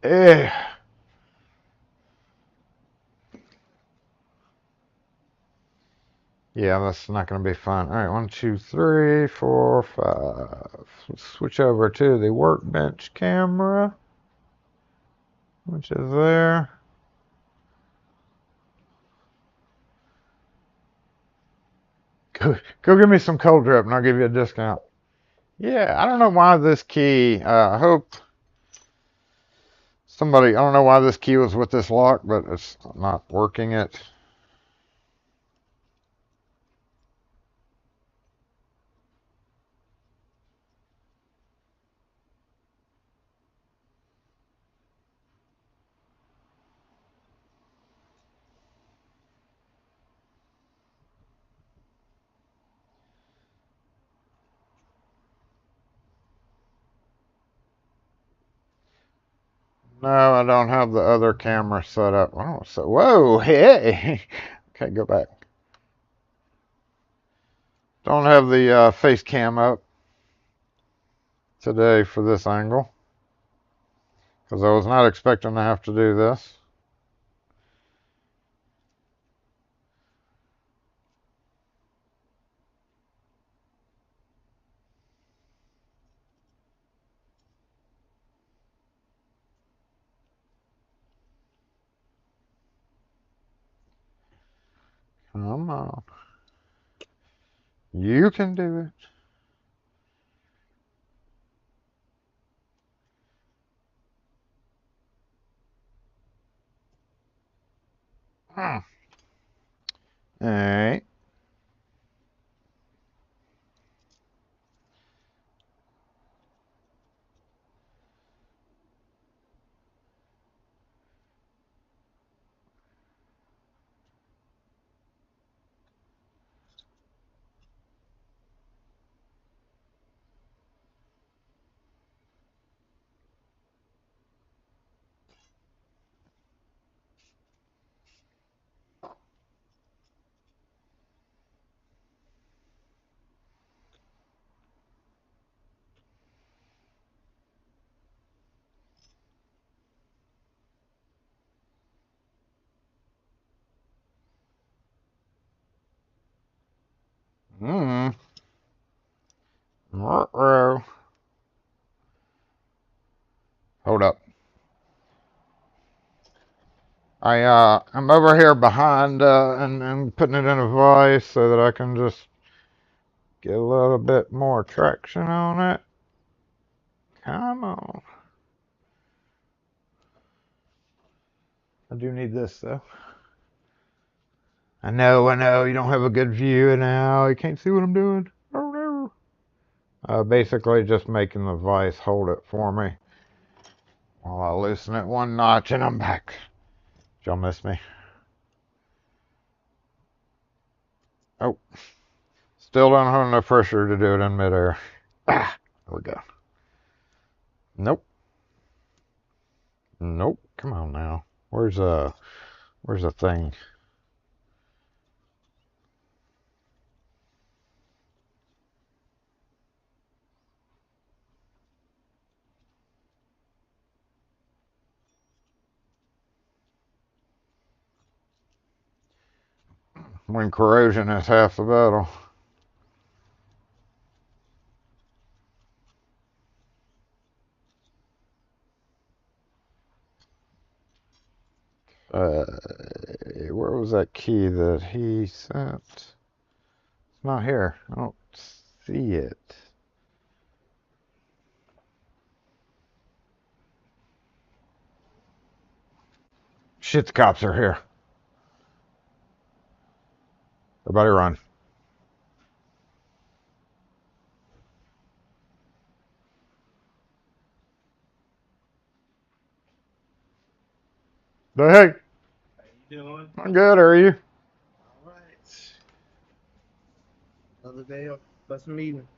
Eh. Yeah, that's not going to be fun. All right, 1, 2, 3, 4, 5. Let's switch over to the workbench camera, which is there. Go give me some cold drip and I'll give you a discount. Yeah, I don't know why this key, I hope somebody, I don't know why this key was with this lock, but it's not working it. No, I don't have the other camera set up. Oh, so, whoa, hey. Okay, go back. Don't have the face cam up today for this angle because I was not expecting to have to do this. Come on. You can do it. All right. Mm. Uh-oh. Hold up. I'm over here behind and putting it in a vise so that I can just get a little bit more traction on it. Come on. I do need this though. I know, you don't have a good view now. You can't see what I'm doing. Oh no. Basically just making the vise hold it for me while I loosen it one notch and I'm back. Did y'all miss me? Oh. Still don't have enough pressure to do it in midair. Ah, there we go. Nope. Nope. Come on now. Where's the thing? When corrosion is half the battle. Where was that key that he sent? It's not here. I don't see it. Shit, the cops are here. Everybody run. But hey, How you doing? I'm good. Are you? All right. Another day of bus meeting.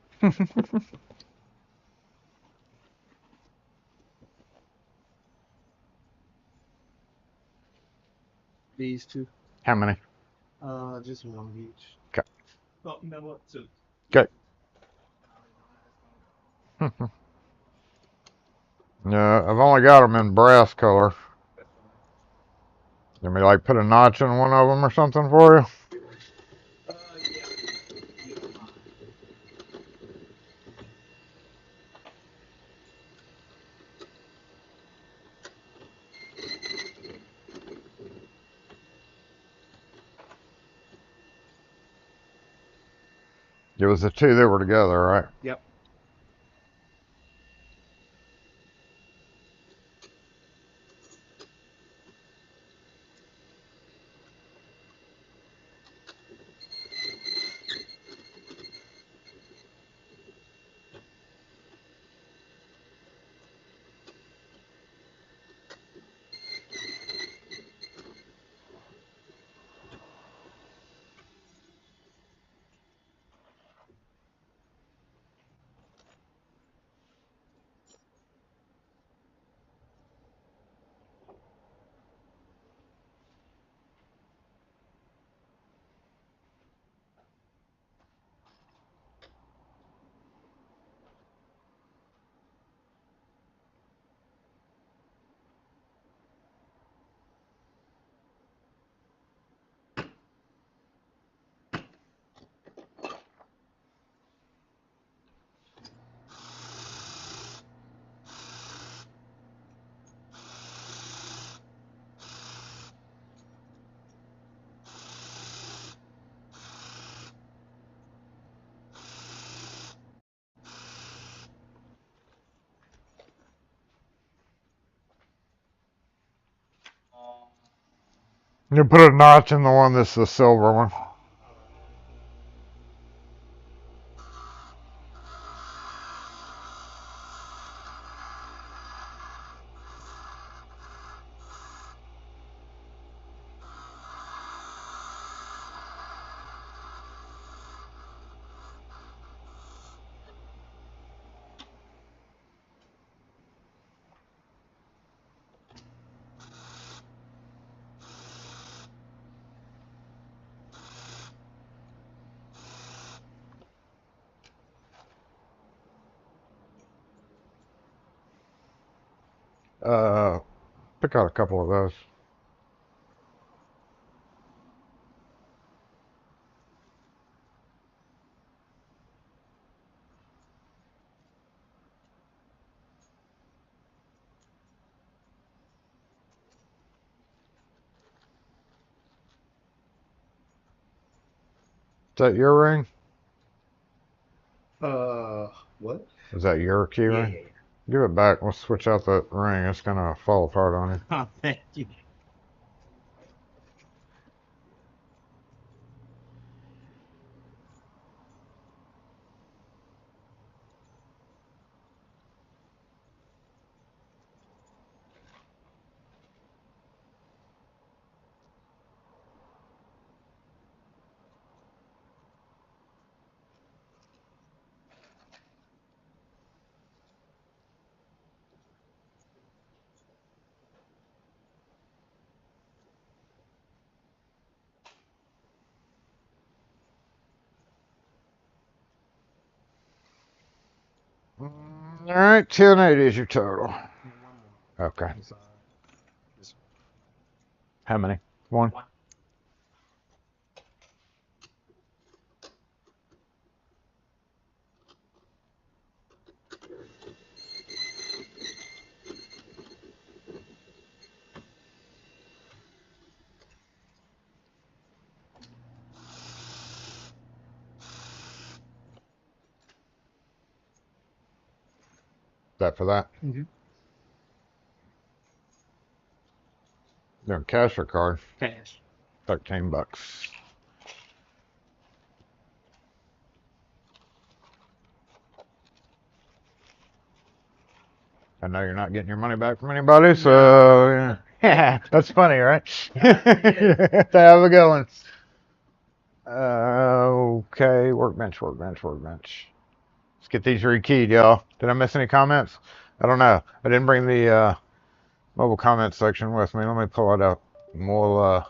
These two. How many? Just one of each. Okay. Oh, you know what? Two. Okay. Yeah, I've only got them in brass color. That's fine. You may like put a notch in one of them or something for you? Yeah. If you don't mind. It was the two that were together, right? Yep. You put a notch in the one that's the silver one. Uh, Pick out a couple of those. Is that your ring? What? Is that your key ring? Yeah. Give it back. We'll switch out that ring. It's gonna fall apart on you. Oh, thank you. All right, 1080 is your total. And one more. Okay. I'm sorry. This How many? One. one. That for that? Mm-hmm. Doing cash or card? Cash. $13. I know you're not getting your money back from anybody, so yeah. Yeah, that's funny, right? Have a good one. Okay, workbench. Let's get these rekeyed, y'all. Did I miss any comments? I don't know. I didn't bring the mobile comment section with me. Let me pull it up. We'll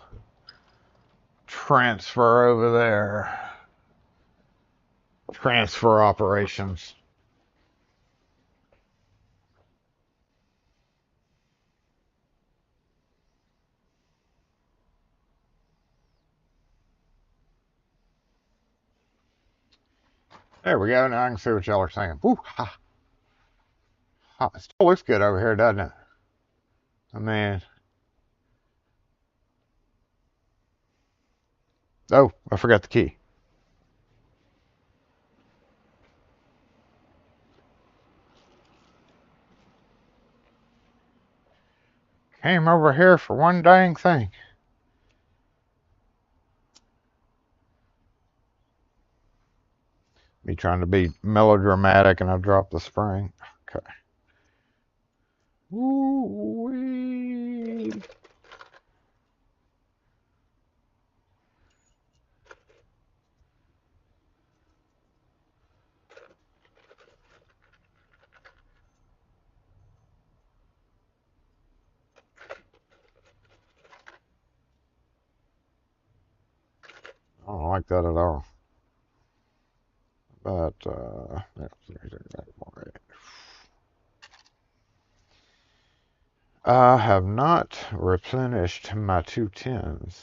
transfer over there. Transfer operations. There we go. Now I can see what y'all are saying. Woo, ha, ha. It still looks good over here, doesn't it? I mean, oh, I forgot the key. Came over here for one dang thing. Me trying to be melodramatic and I dropped the spring. Okay. Woo-wee. I don't like that at all. But, yeah, I have not replenished my 210s.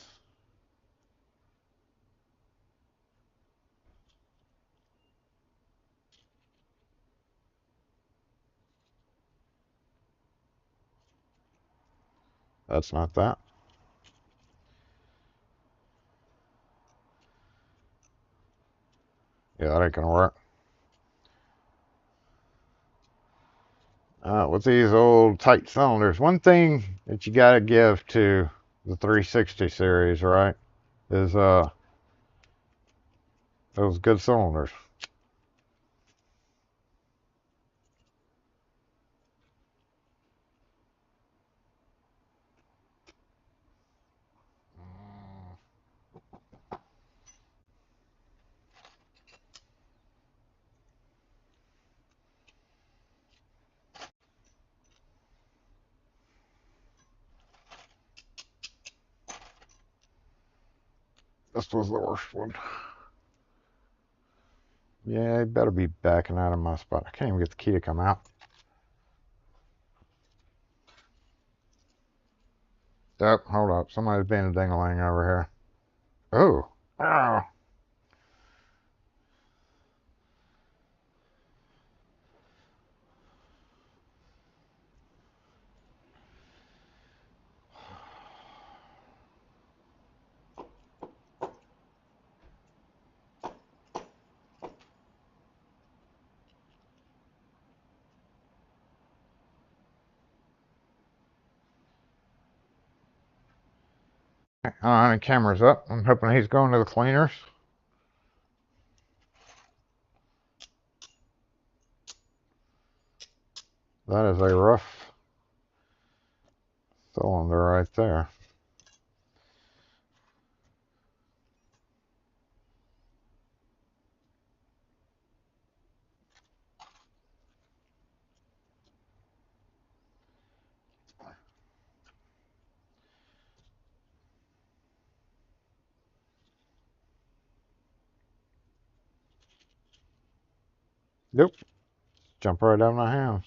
That's not that. Yeah, that ain't gonna work. With these old tight cylinders, one thing that you gotta give to the 360 series, right, is those good cylinders. This was the worst one. Yeah, you better be backing out of my spot. I can't even get the key to come out. Oh, hold up. Somebody's being a ding-a-ling over here. Oh. Ow. I don't have any cameras up. I'm hoping he's going to the cleaners. That is a rough cylinder right there. Yep. Jump right out of my hands.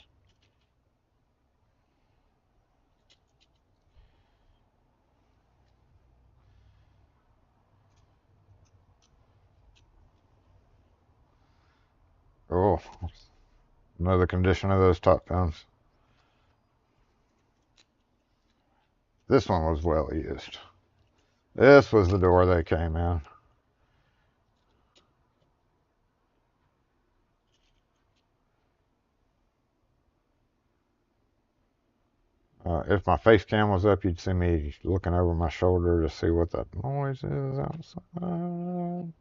Oh, another condition of those top pins. This one was well used. This was the door they came in. If my face cam was up, you'd see me looking over my shoulder to see what that noise is outside.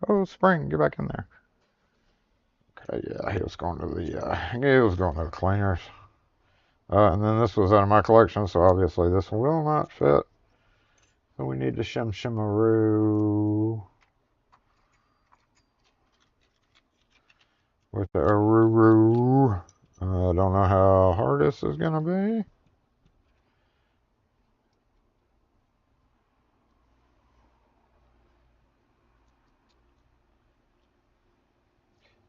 Oh, spring, get back in there. Okay, yeah, he was going to the cleaners. And then this was out of my collection, so obviously this will not fit. So we need to shimshimaroo with the aroo. I don't know how hard this is gonna be.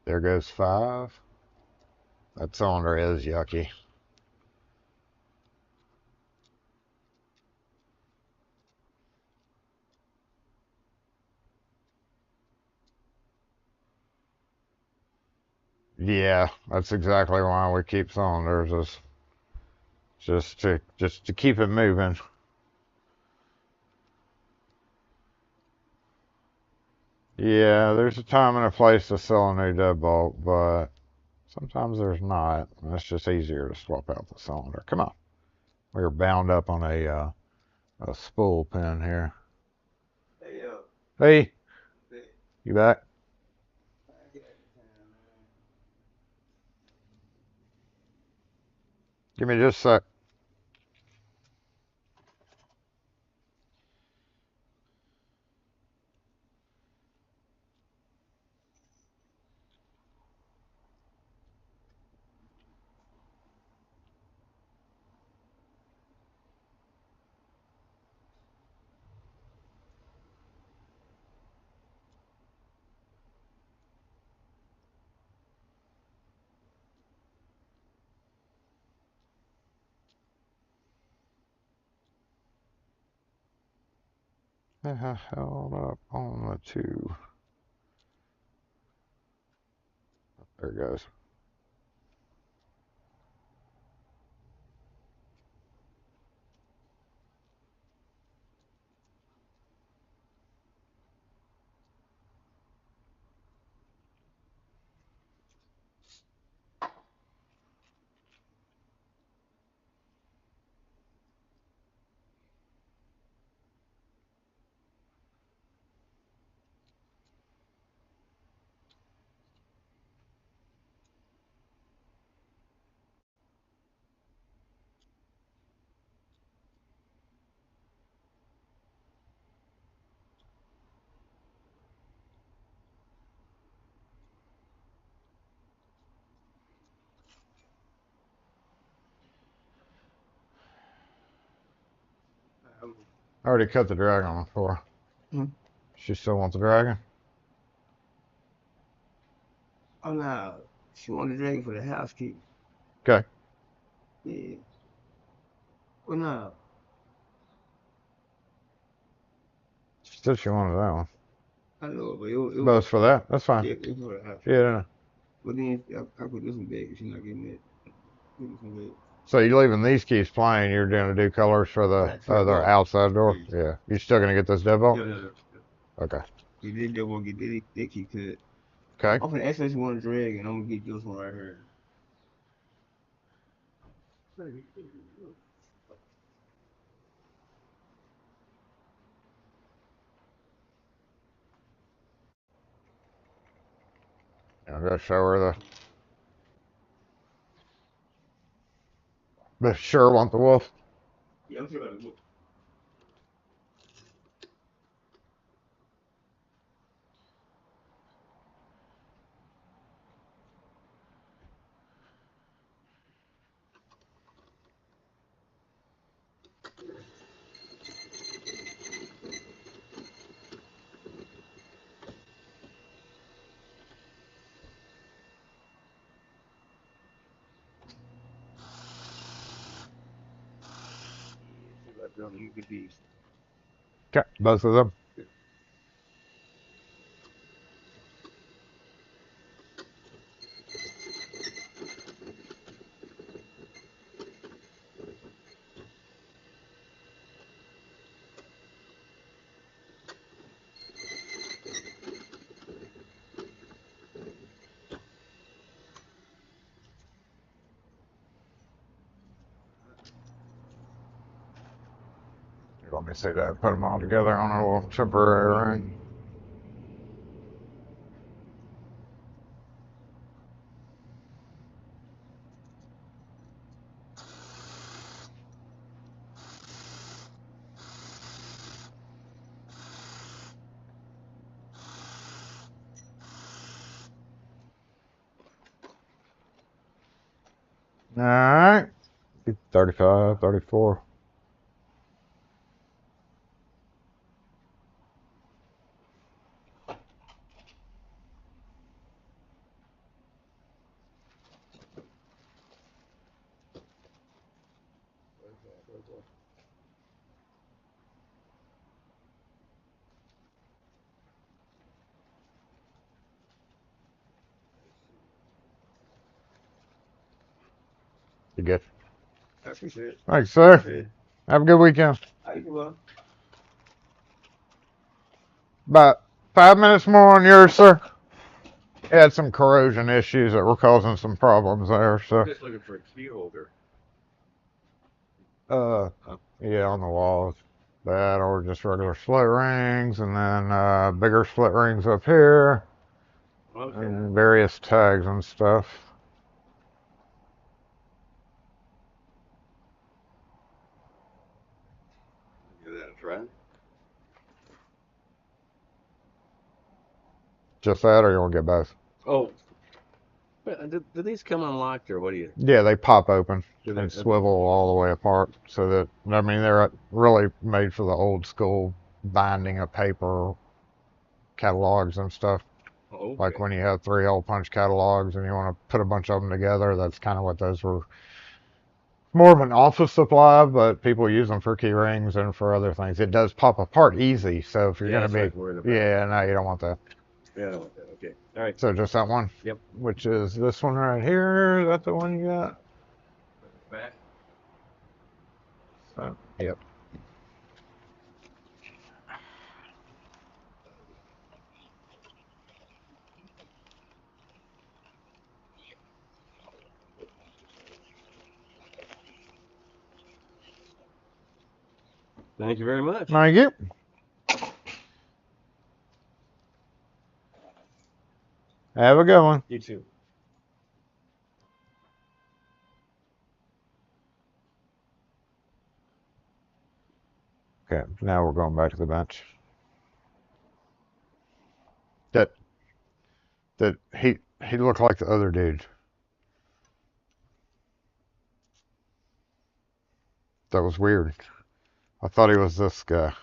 There goes 5. That cylinder is yucky. Yeah, that's exactly why we keep cylinders, is just to keep it moving. Yeah, there's a time and a place to sell a new deadbolt, but sometimes there's not. It's just easier to swap out the cylinder. Come on. We're bound up on a spool pin here. Hey, you back? Give me just a sec. Held up on the 2. There it goes. I already cut the dragon before. Hmm? She still wants the dragon? Oh no, she wanted the dragon for the housekeeper. Okay. Yeah. Well, no. She said she wanted that one. I know, but it But was it's for that. That's fine. yeah, it was for the house. Yeah. But then I put this one back if she's not getting it. Put this one back. So you're leaving these keys plain. You're going to do colors for the Right, for the other door. outside door? Yeah. Yeah. You still going to get this deadbolt? Yeah. Okay. He did that one get that key cut. Okay. I'm finna ask her if she want a dragon. I'm gonna get this one right here. I'm going to show her the sure want the wolf. Yeah, I'm sure about it. See about them. You get these. Okay. Both of them. Let me see that. Put them all together on a little temporary ring. Alright. 35, 34. You good? I appreciate it. Thanks, sir. Yeah. Have a good weekend. How you well? About 5 minutes more on yours, sir. Had some corrosion issues that were causing some problems there, so. Just looking for a key holder. Yeah, on the walls. That or just regular split rings, and then bigger split rings up here, Okay. and various tags and stuff. Give that a try. Just that, or you want to get both? Oh, but do these come unlocked or what do you? Yeah, they pop open Do they? and swivel all the way apart, so that, I mean, they're really made for the old school binding of paper catalogs and stuff. Oh, okay. Like when you have 3-hole punch catalogs and you want to put a bunch of them together, that's kind of what those were. More of an office supply, but people use them for key rings and for other things. It does pop apart easy, so if you're Yeah, going to that's what I be, was worried about. yeah, no, you don't want that. Yeah, I don't want that. Okay. All right. So just that one? Yep. Which is this one right here? Is that the one you got? Back. So, yep. Thank you very much. Thank you. Have a good one. You too. Okay, now we're going back to the bench. That he looked like the other dude. That was weird. I thought he was this guy.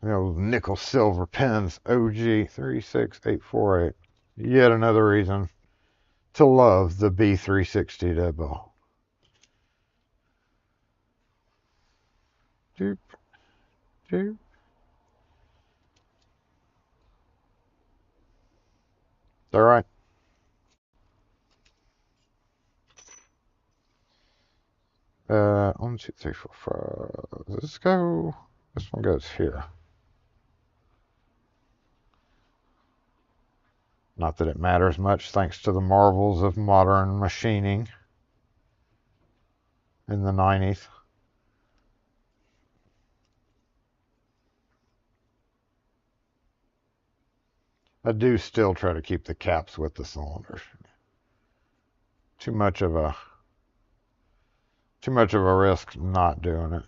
You know, nickel silver pens, OG 36848. Yet another reason to love the B360 dead ball. Doop, doop. All right. 1, 2, 3, 4, 5. Does this go? This one goes here. Not that it matters much, thanks to the marvels of modern machining in the 90s. I do still try to keep the caps with the cylinders. Too much of a risk not doing it.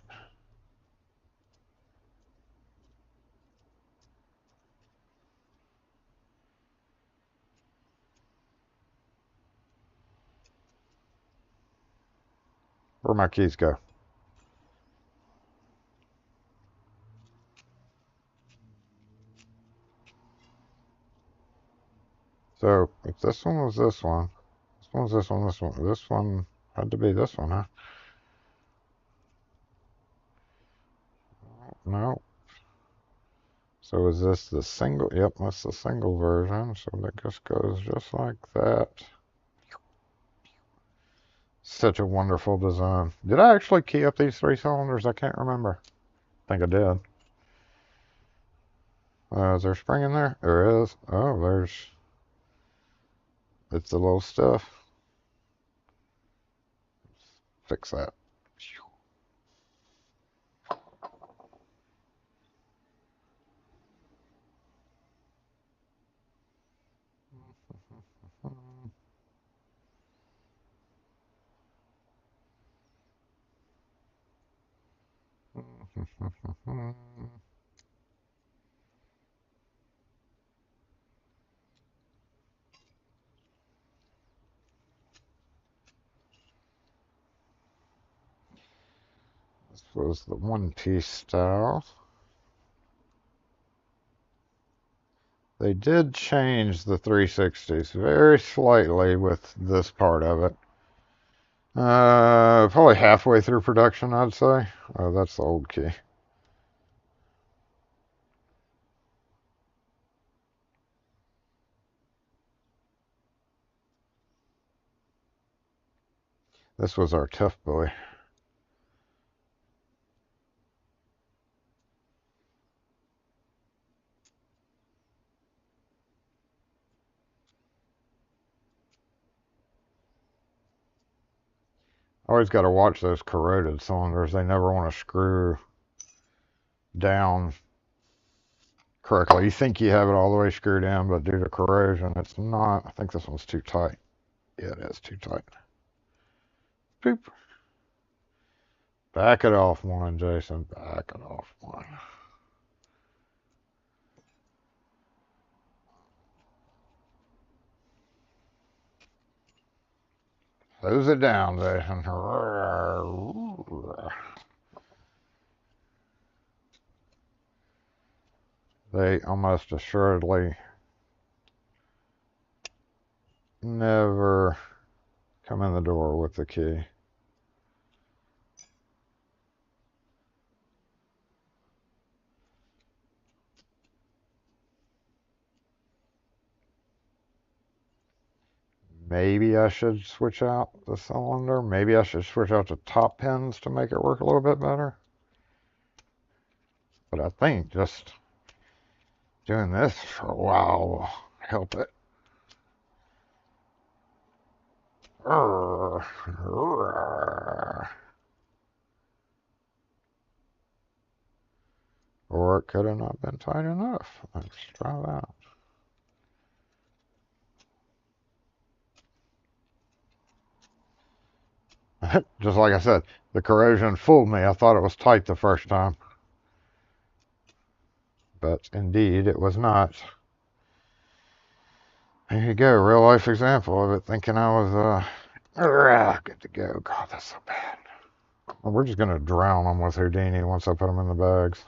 Where'd my keys go? So if this one was this one, this one's this one, this one had to be this one, huh? No. So is this the single? Yep, that's the single version. So that just goes just like that. Such a wonderful design. Did I actually key up these 3 cylinders? I can't remember. I think I did. Is there a spring in there? There is. Oh, it's the little stuff. Fix that. This was the one-piece style. They did change the 360s very slightly with this part of it. Probably halfway through production, I'd say. Oh, that's the old key. This was our tough boy. Always got to watch those corroded cylinders. They never want to screw down correctly. You think you have it all the way screwed in, but due to corrosion, it's not. I think this one's too tight. Yeah, it is too tight. Boop. Back it off one, Jason. Back it off one. Close it down, Jason. They almost assuredly never come in the door with the key. Maybe I should switch out the cylinder. Maybe I should switch out the top pins to make it work a little bit better. But I think just doing this for a while will help it. Or it could have not been tight enough. Let's try that. Just like I said, the corrosion fooled me. I thought it was tight the first time. But indeed, it was not. There you go, real life example of it, thinking I was good to go. God, that's so bad. Well, we're just going to drown them with Houdini once I put them in the bags.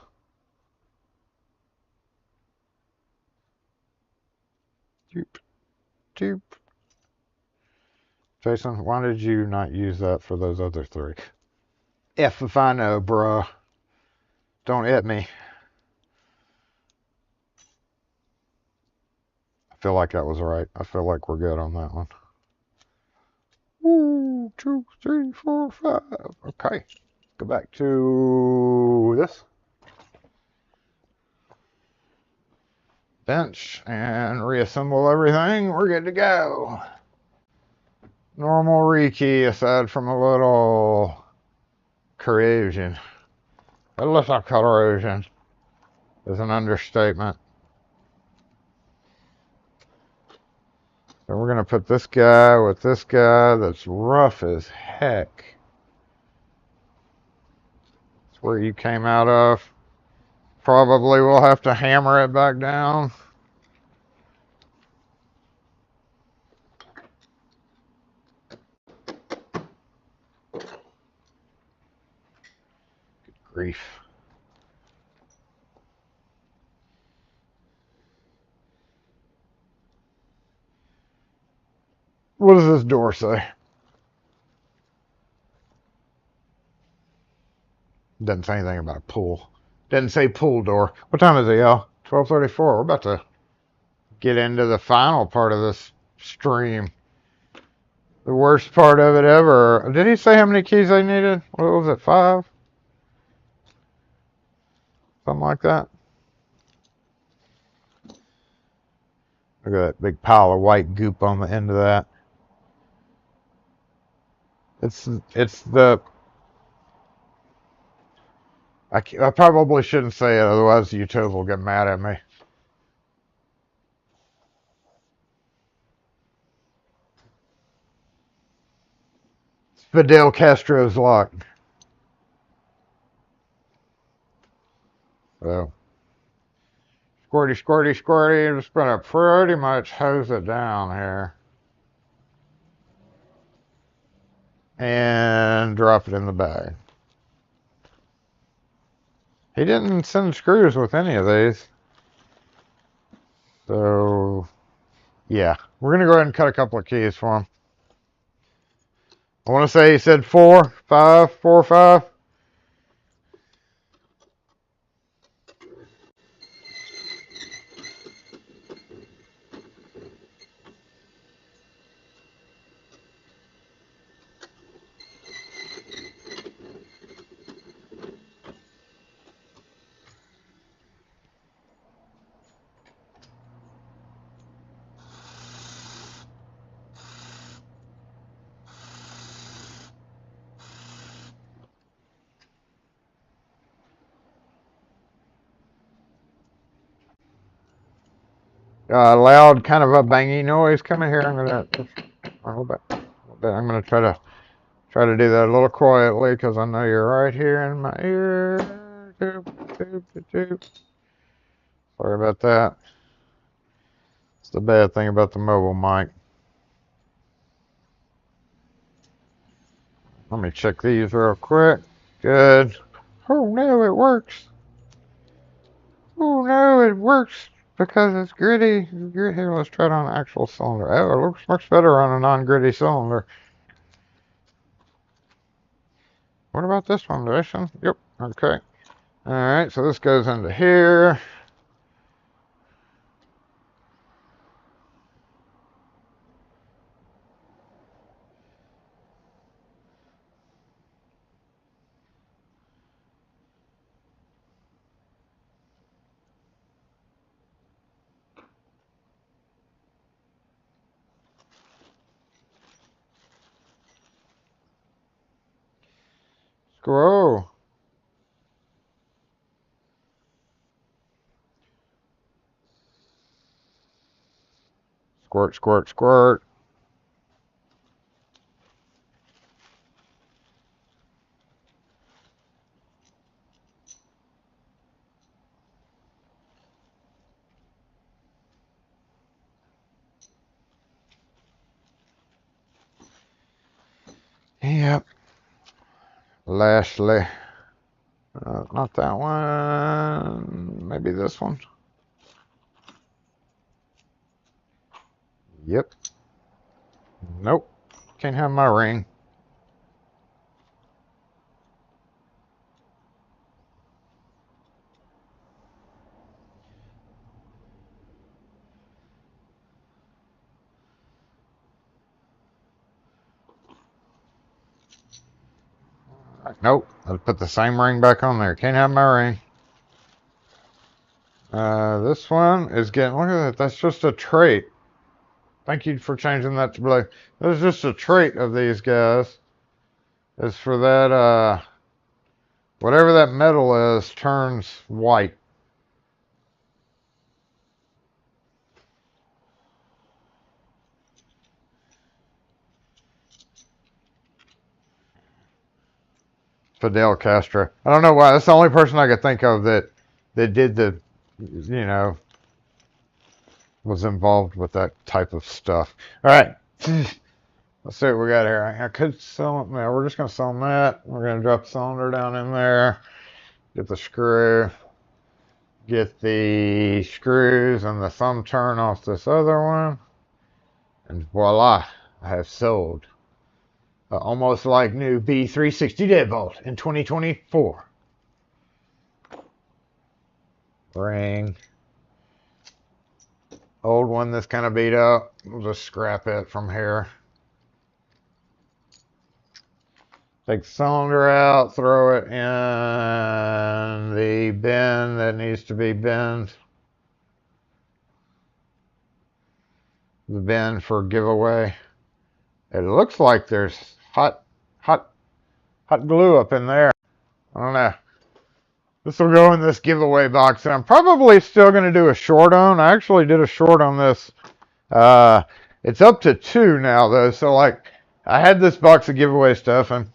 Doop, doop. Jason, why did you not use that for those other three? If I know, bruh. Don't hit me. I feel like that was right. I feel like we're good on that one. 1, 2, 3, 4, 5. Okay. Go back to this. Bench and reassemble everything. We're good to go. Normal rekey aside from a little corrosion. A little corrosion is an understatement. So we're going to put this guy with this guy that's rough as heck. It's where you came out of. Probably we'll have to hammer it back down. Good grief. What does this door say? Doesn't say anything about a pull. Doesn't say pull door. What time is it, y'all? 12:34. We're about to get into the final part of this stream. The worst part of it ever. Did he say how many keys they needed? What was it, 5? Something like that. Look at that big pile of white goop on the end of that. It's the... I probably shouldn't say it, otherwise YouTube will get mad at me. It's Fidel Castro's lock. So, squirty, squirty, squirty. I'm just going to pretty much hose it down here. And drop it in the bag. He didn't send screws with any of these. So, yeah. We're going to go ahead and cut a couple of keys for him. I want to say he said 4, 5, 4, 5. Loud kind of a bangy noise coming here. I'm gonna a little bit. I'm gonna try to do that a little quietly because I know you're right here in my ear. Sorry about that. It's the bad thing about the mobile mic. Let me check these real quick. Good. Oh no, it works. Oh no, it works because it's gritty. Here, let's try it on an actual cylinder. Oh, it looks much better on a non-gritty cylinder. What about this one, Jason? Yep. Okay. All right. So this goes into here. Whoa. Squirt, squirt, squirt. Yep. Lastly. Not that one. Maybe this one. Yep. Nope. Can't have my ring. Nope. I'll put the same ring back on there. Can't have my ring. This one is getting, look at that. That's just a trait. Thank you for changing that to blue. That's just a trait of these guys. Is for that, whatever that metal is, turns white. Fidel Castro. I don't know why. That's the only person I could think of that did the, you know, was involved with that type of stuff. All right. Let's see what we got here. I could sell them. Yeah, we're just going to sell them that. We're going to drop the cylinder down in there. Get the screw. Get the screws and the thumb turn off this other one. And voila. I have sold almost like new B360 deadbolt in 2024. Ring. Old one that's kind of beat up. We'll just scrap it from here. Take the cylinder out, throw it in the bin that needs to be binned. The bin for giveaway. It looks like there's hot glue up in there. I don't know. This will go in this giveaway box, and I'm probably still going to do a short on. I actually did a short on this. It's up to 2 now, though. So, like, I had this box of giveaway stuff, and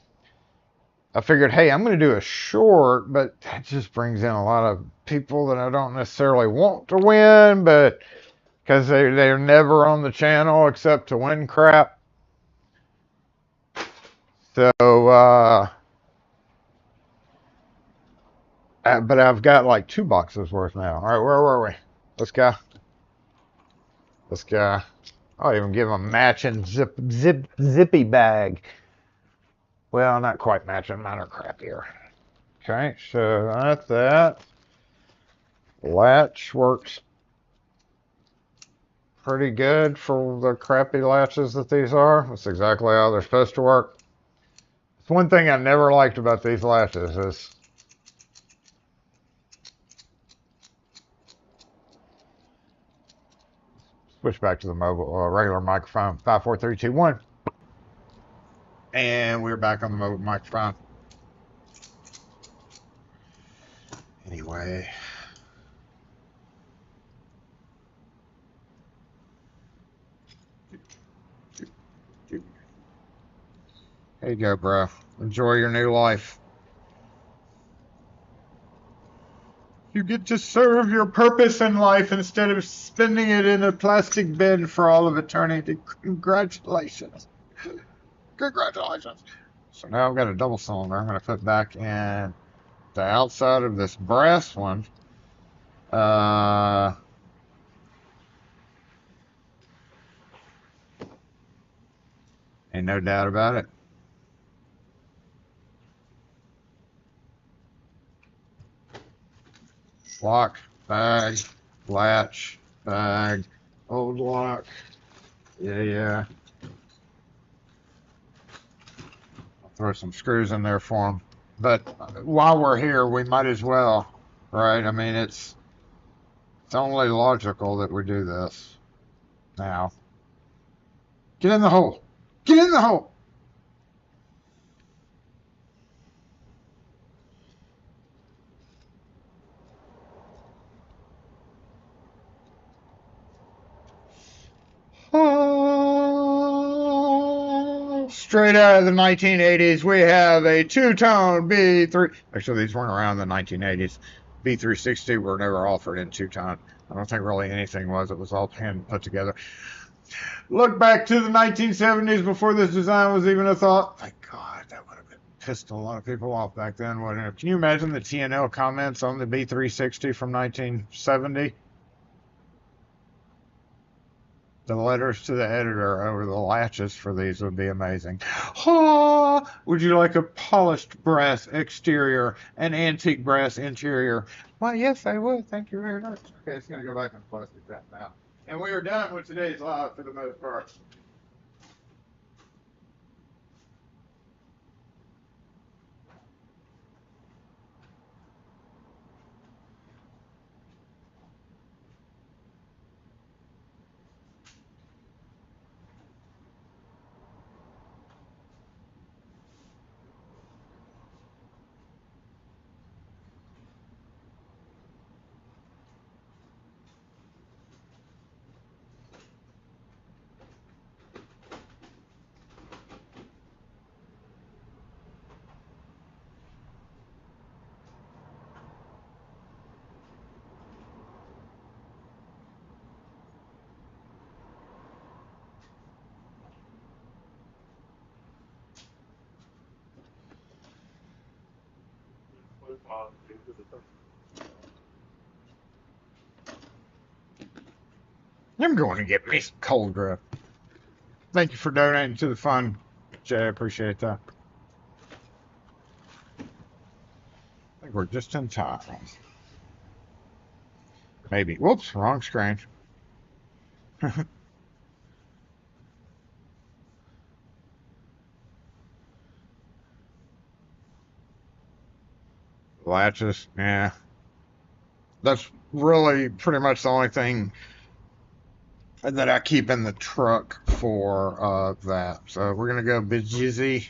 I figured, hey, I'm going to do a short, but that just brings in a lot of people that I don't necessarily want to win, but because they're never on the channel except to win crap. So, But I've got like 2 boxes worth now. All right, where were we? Let's go. Let's go. I'll even give them matching zippy bag. Well, not quite matching. Mine are crappier. Okay, so that's that. Latch works pretty good for the crappy latches that these are. That's exactly how they're supposed to work. It's one thing I never liked about these latches is switch back to the mobile regular microphone. 5, 4, 3, 2, 1. And we're back on the mobile microphone. Anyway. There you go, bro. Enjoy your new life. You get to serve your purpose in life instead of spending it in a plastic bin for all of eternity. Congratulations. Congratulations. So now I've got a double cylinder. I'm going to put back in the outside of this brass one. Ain't no doubt about it. Lock, bag, latch, bag, old lock. Yeah. I'll throw some screws in there for them. But while we're here, we might as well, right? I mean, it's only logical that we do this now. Get in the hole. Get in the hole. Oh, straight out of the 1980s, we have a two-tone B3. Actually, these weren't around in the 1980s. B360 were never offered in two-tone. I don't think really anything was. It was all hand put together. Look back to the 1970s before this design was even a thought. Thank God, that would have pissed a lot of people off back then, wouldn't it? Can you imagine the TNL comments on the B360 from 1970? The letters to the editor over the latches for these would be amazing. Oh, would you like a polished brass exterior and antique brass interior? Why, yes, I would. Thank you very much. Okay, it's going to go back in plastic that now. And we are done with today's live for the most part. I'm going to get me some cold brew. Thank you for donating to the fund, Jay. I appreciate that. I think we're just in time. Maybe. Whoops, wrong screen. Latches, yeah. That's really pretty much the only thing that I keep in the truck for that. So we're going to go Bijizzy.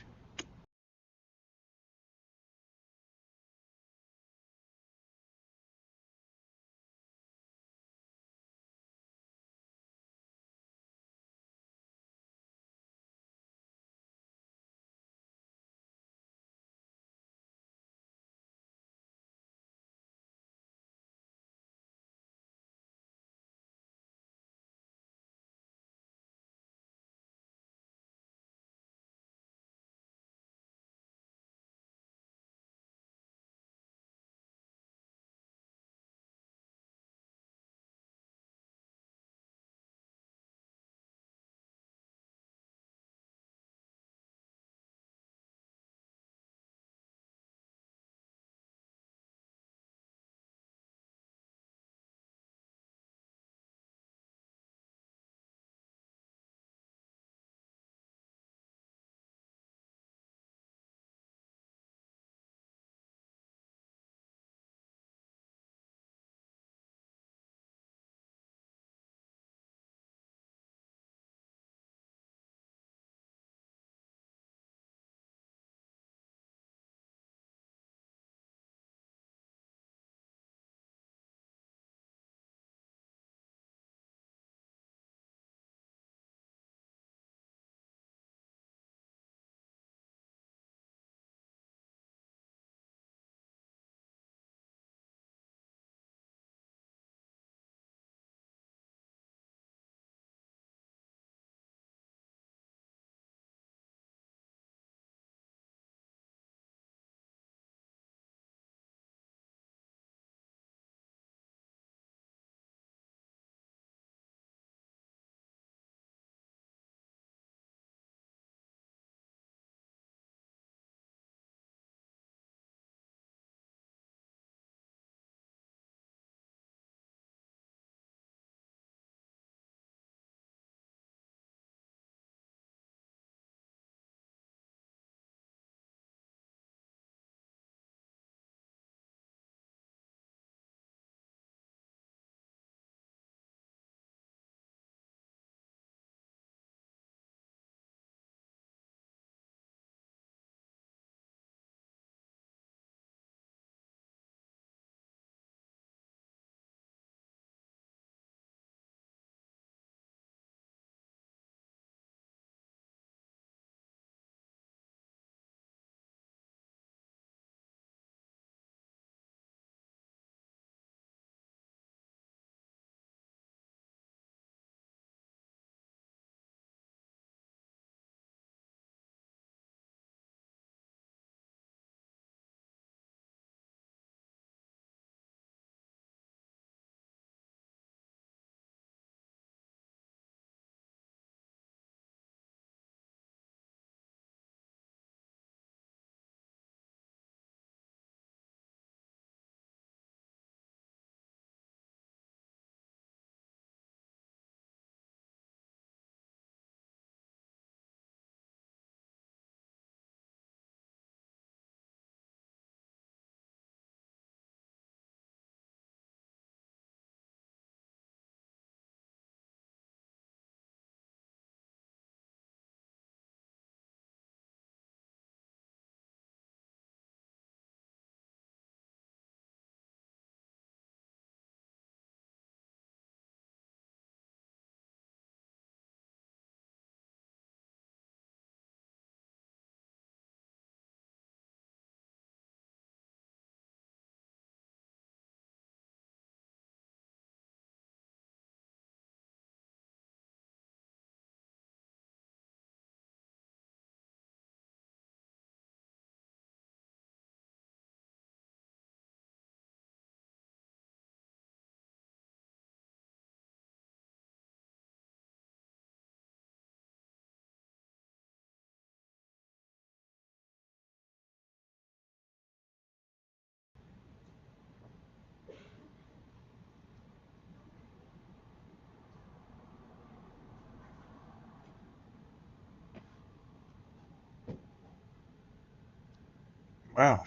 Well,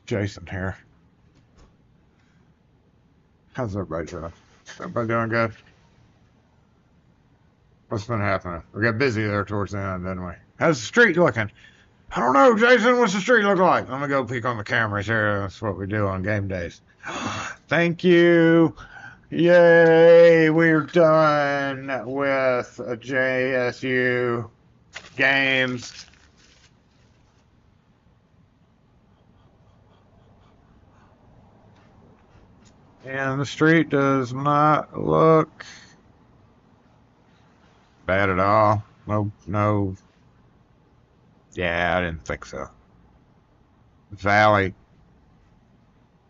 Jason here. How's everybody doing? Everybody doing good? What's been happening? We got busy there towards the end, didn't we? How's the street looking? I don't know, Jason. What's the street look like? I'm gonna go peek on the cameras here. That's what we do on game days. Thank you. Yay! We're done with JSU games. And the street does not look bad at all. No. Yeah, I didn't think so. Valley.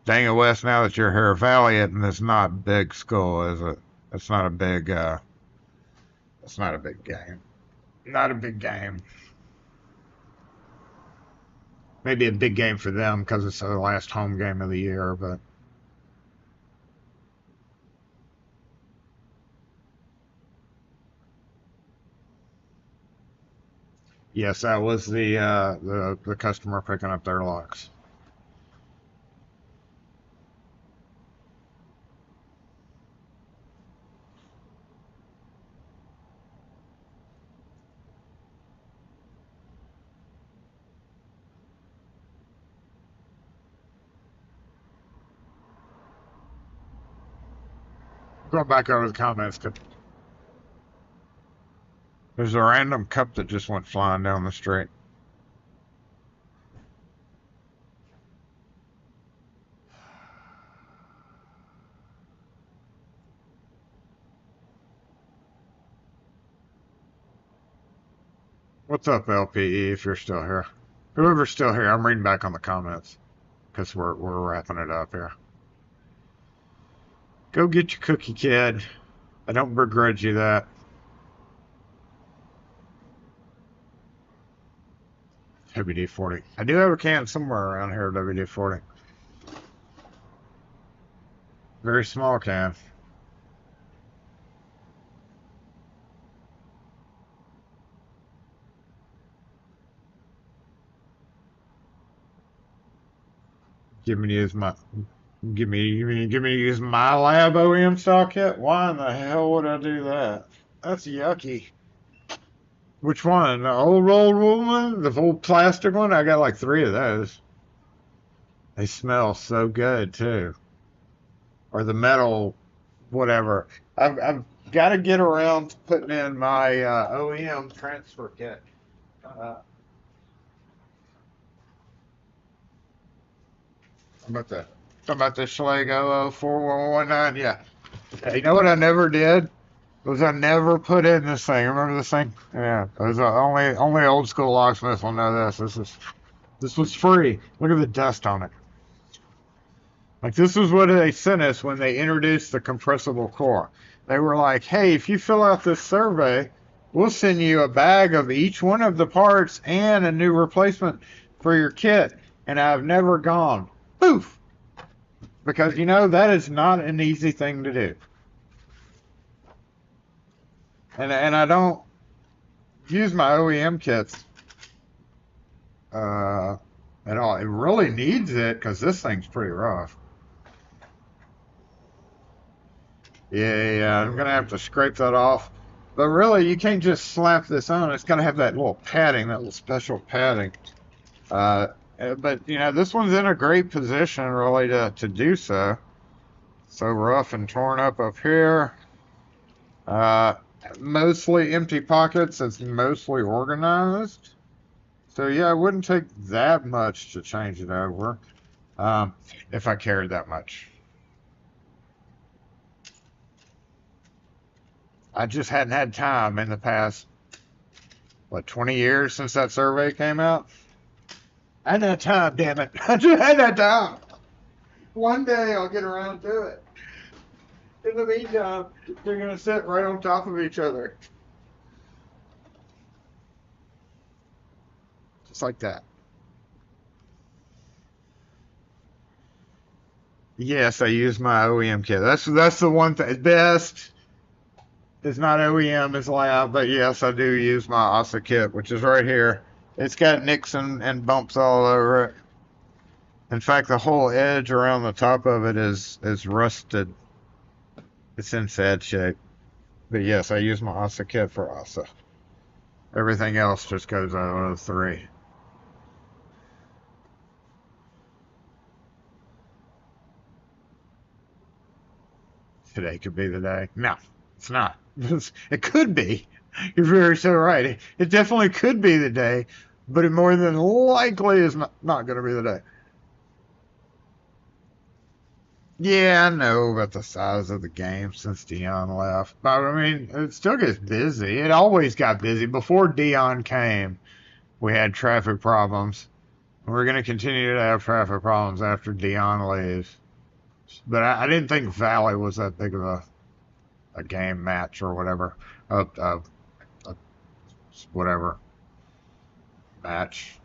Dang it, Wes, now that you're here, Valley is not big school, is it? It's not a big, it's not a big game. Not a big game. Maybe a big game for them because it's the last home game of the year, but. Yes, that was the customer picking up their locks. Go back over the comments. There's a random cup that just went flying down the street. What's up, LPE, if you're still here? Whoever's still here, I'm reading back on the comments because we're wrapping it up here. Go get your cookie, kid. I don't begrudge you that. WD-40. I do have a can somewhere around here, WD-40. Very small can. Give me to use my lab OEM style kit? Why in the hell would I do that? That's yucky. Which one? The old rolled one? The old plastic one? I got like 3 of those. They smell so good too. Or the metal, whatever. I've got to get around to putting in my OEM transfer kit. About the Schlage 04119, yeah. You know what I never did? Was I never put in this thing. Remember this thing? Yeah. It was only old school locksmiths will know this. This was free. Look at the dust on it. Like, this was what they sent us when they introduced the compressible core. They were like, hey, if you fill out this survey, we'll send you a bag of each one of the parts and a new replacement for your kit. And I've never gone, poof. Because, you know, that is not an easy thing to do. And I don't use my OEM kits at all. It really needs it because this thing's pretty rough. Yeah, I'm going to have to scrape that off. But really, you can't just slap this on. It's got to have that little padding, that little special padding. But, you know, this one's in a great position, really, to do so. So rough and torn up here. Mostly empty pockets. It's mostly organized. So, yeah, it wouldn't take that much to change it over if I cared that much. I just hadn't had time in the past, 20 years since that survey came out? I hadn't had time, damn it. I just hadn't had time. One day I'll get around to it. In the meantime, they're going to sit right on top of each other. Just like that. Yes, I use my OEM kit. That's the one thing. Best. It's not OEM, it's lab, but yes, I do use my ASA kit, which is right here. It's got nicks and bumps all over it. In fact, the whole edge around the top of it is rusted. It's in sad shape. But yes, I use my ASA kit for ASA. Everything else just goes out of 03. Today could be the day. No, it's not. It could be. You're very so right. It definitely could be the day, but it more than likely is not going to be the day. Yeah, I know about the size of the game since Dion left. But I mean, it still gets busy. It always got busy. Before Dion came, we had traffic problems. We're going to continue to have traffic problems after Dion leaves. But I didn't think Valley was that big of a game match or whatever. Whatever match.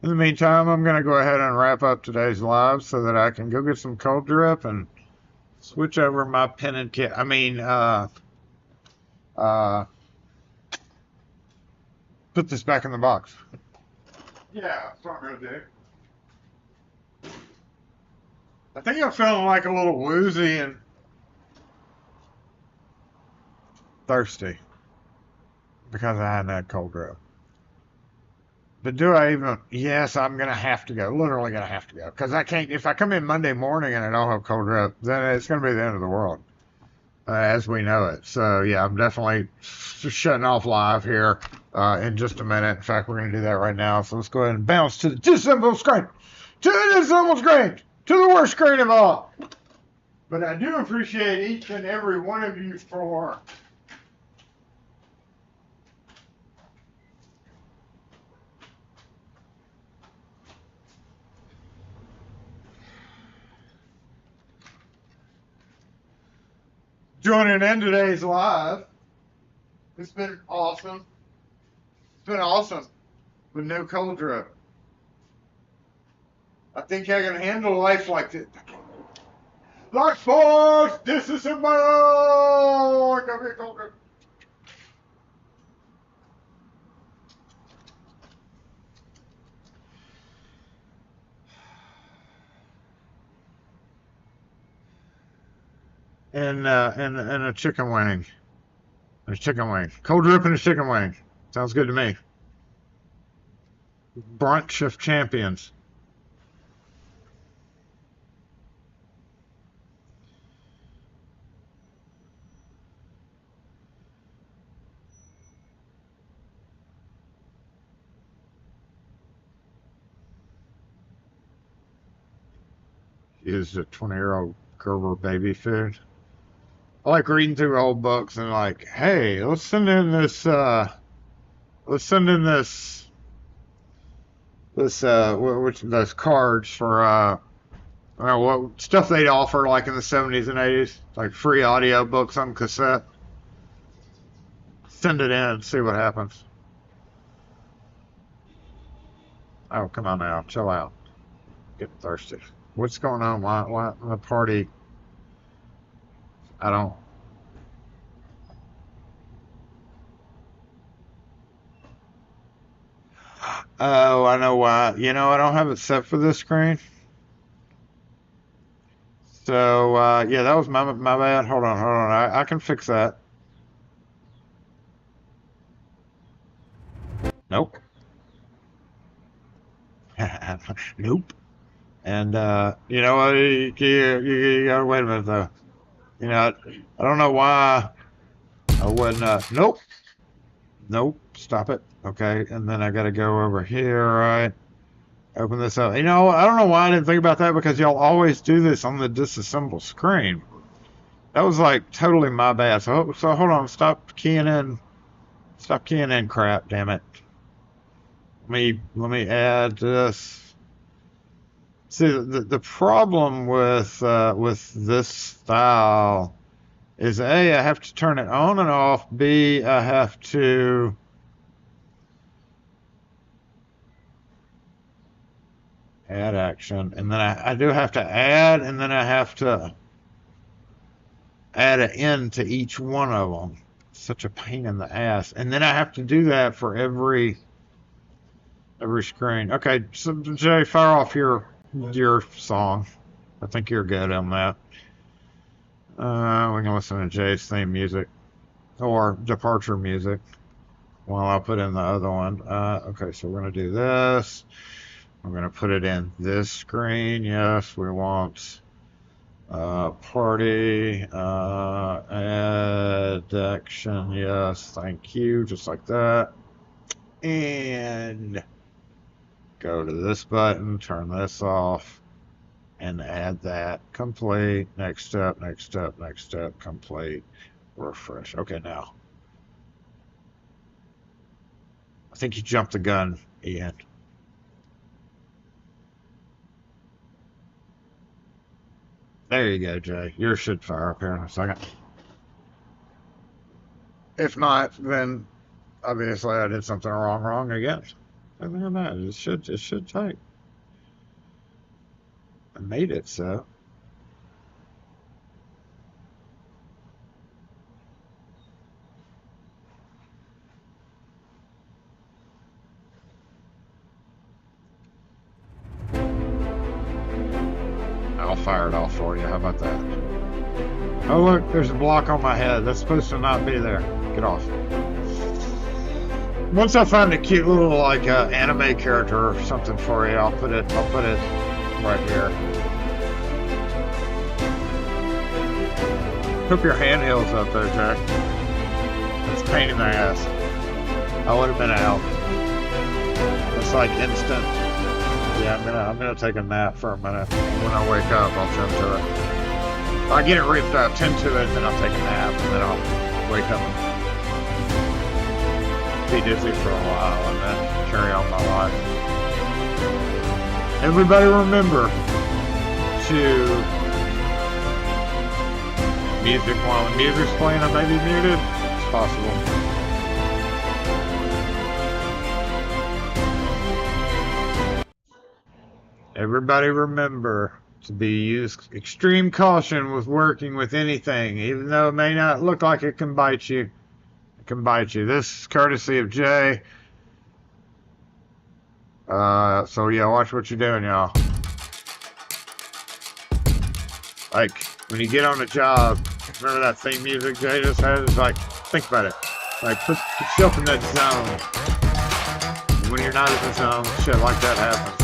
In the meantime, I'm going to go ahead and wrap up today's live so that I can go get some cold drip and switch over my pen and kit. I mean, put this back in the box. Yeah, that's what I'm going to do. I think I'm feeling like a little woozy and thirsty because I hadn't had cold drip. But do I even? Yes, I'm going to have to go. Literally going to have to go. Because I can't, if I come in Monday morning and I don't have cold drip, then it's going to be the end of the world. As we know it. So, yeah, I'm definitely shutting off live here in just a minute. In fact, we're going to do that right now. So let's go ahead and bounce to the disassemble screen. To the disassemble screen. To the worst screen of all. But I do appreciate each and every one of you for joining in today's live. It's been awesome. It's been awesome with no cold drip. I think I can handle life like this. Locksmith, disassemble! Go get cold drip. And a chicken wing. A chicken wing. Cold drip and a chicken wing. Sounds good to me. Brunch of champions. Is a 20-year-old Gerber baby food. I like reading through old books and like, hey, let's send in this those cards for what stuff they'd offer like in the 70s and 80s, like free audio books on cassette. Send it in, see what happens. Oh, come on now, chill out. Getting thirsty. What's going on? Why the party? I don't. Oh, I know why. You know, I don't have it set for this screen. So, yeah, that was my bad. Hold on. I can fix that. Nope. Nope. And, you know what? You gotta wait a minute, though. You know, I don't know why I wouldn't, nope. Nope. Stop it. Okay. And then I gotta go over here, right? Open this up. You know, I don't know why I didn't think about that because y'all always do this on the disassemble screen. That was like totally my bad. So hold on. Stop keying in. Stop keying in crap, damn it. Let me add this. See, the problem with this style is A, I have to turn it on and off. B, I have to Add action. And then I do have to add, and then I have to add an end to each one of them. Such a pain in the ass. And then I have to do that for every screen. Okay, so Jay, fire off your song. I think you're good on that. We can listen to Jay's theme music or departure music while I put in the other one. Okay, so we're gonna do this. We're gonna put it in this screen. Yes, we want party add action. Yes, thank you. Just like that. And go to this button, turn this off, and add that. Complete. Next step, next step, next step. Complete. Refresh. Okay, now. I think you jumped the gun, Ian. There you go, Jay. Yours should fire up here in a second. If not, then obviously I did something wrong again. Something like that. It should take. I made it so. I'll fire it off for you. How about that? Oh, look, there's a block on my head. That's supposed to not be there. Get off. Once I find a cute little like anime character or something for you, I'll put it right here. Hook your handhills up there, Jack. It's a pain in the ass. I would have been out. It's like instant. Yeah, I'm gonna take a nap for a minute. When I wake up, I'll tend to it. If I get it ripped up, tend to it, then I'll take a nap, and then I'll wake up and be dizzy for a while, and then carry on my life. Everybody remember to music while the music's playing. I may be muted. It's possible. Everybody remember to use extreme caution with working with anything, even though it may not look like it can bite you. It can bite you. This is courtesy of Jay. So yeah, watch what you're doing, y'all. Like, when you get on a job, remember that theme music Jay just had? It's like, think about it. Like, put yourself in that zone. When you're not in the zone, shit like that happens.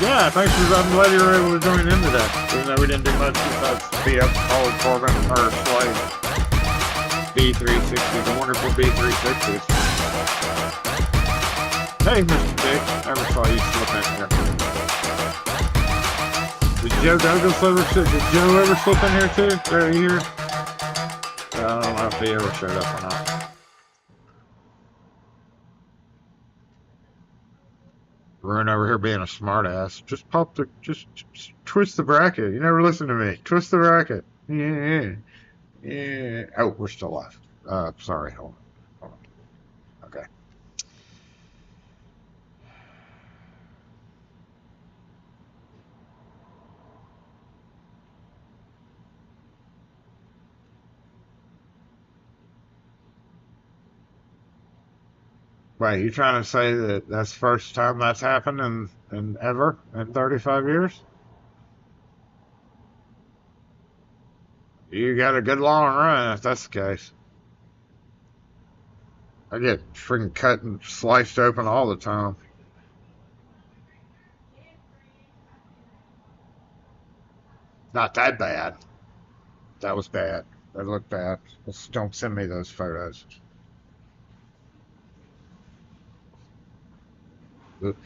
Yeah, thanks for I'm glad you were able to join in today. Even though we didn't do much besides beat up all the Corbin or Slade. B360s, the wonderful B360s. Hey, Mr. Dick, I never saw you slip in here. Did Joe Douglas ever slip? Did Joe ever slip in here too? Right here? I don't know if he ever showed up or not. Rune over here being a smartass. Just twist the bracket. You never listen to me. Twist the bracket. Yeah. Oh, we're still live. Sorry. Hold on. Okay. Wait, you trying to say that that's the first time that's happened in ever in 35 years? You got a good long run if that's the case. I get freaking cut and sliced open all the time. Not that bad. That was bad. That looked bad. Just don't send me those photos. Oops.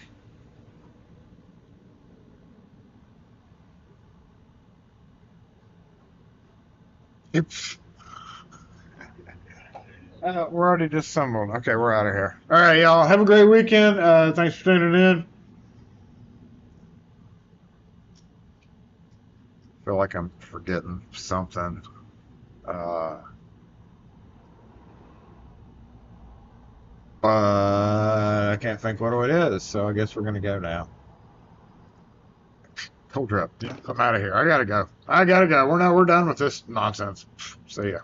Oops. We're already disassembled. Okay, we're out of here. All right, y'all. Have a great weekend. Thanks for tuning in. I feel like I'm forgetting something. I I can't think what it is, so I guess we're gonna go now. Cold drip. Yeah, I'm out of here. I gotta go. We're done with this nonsense. See ya.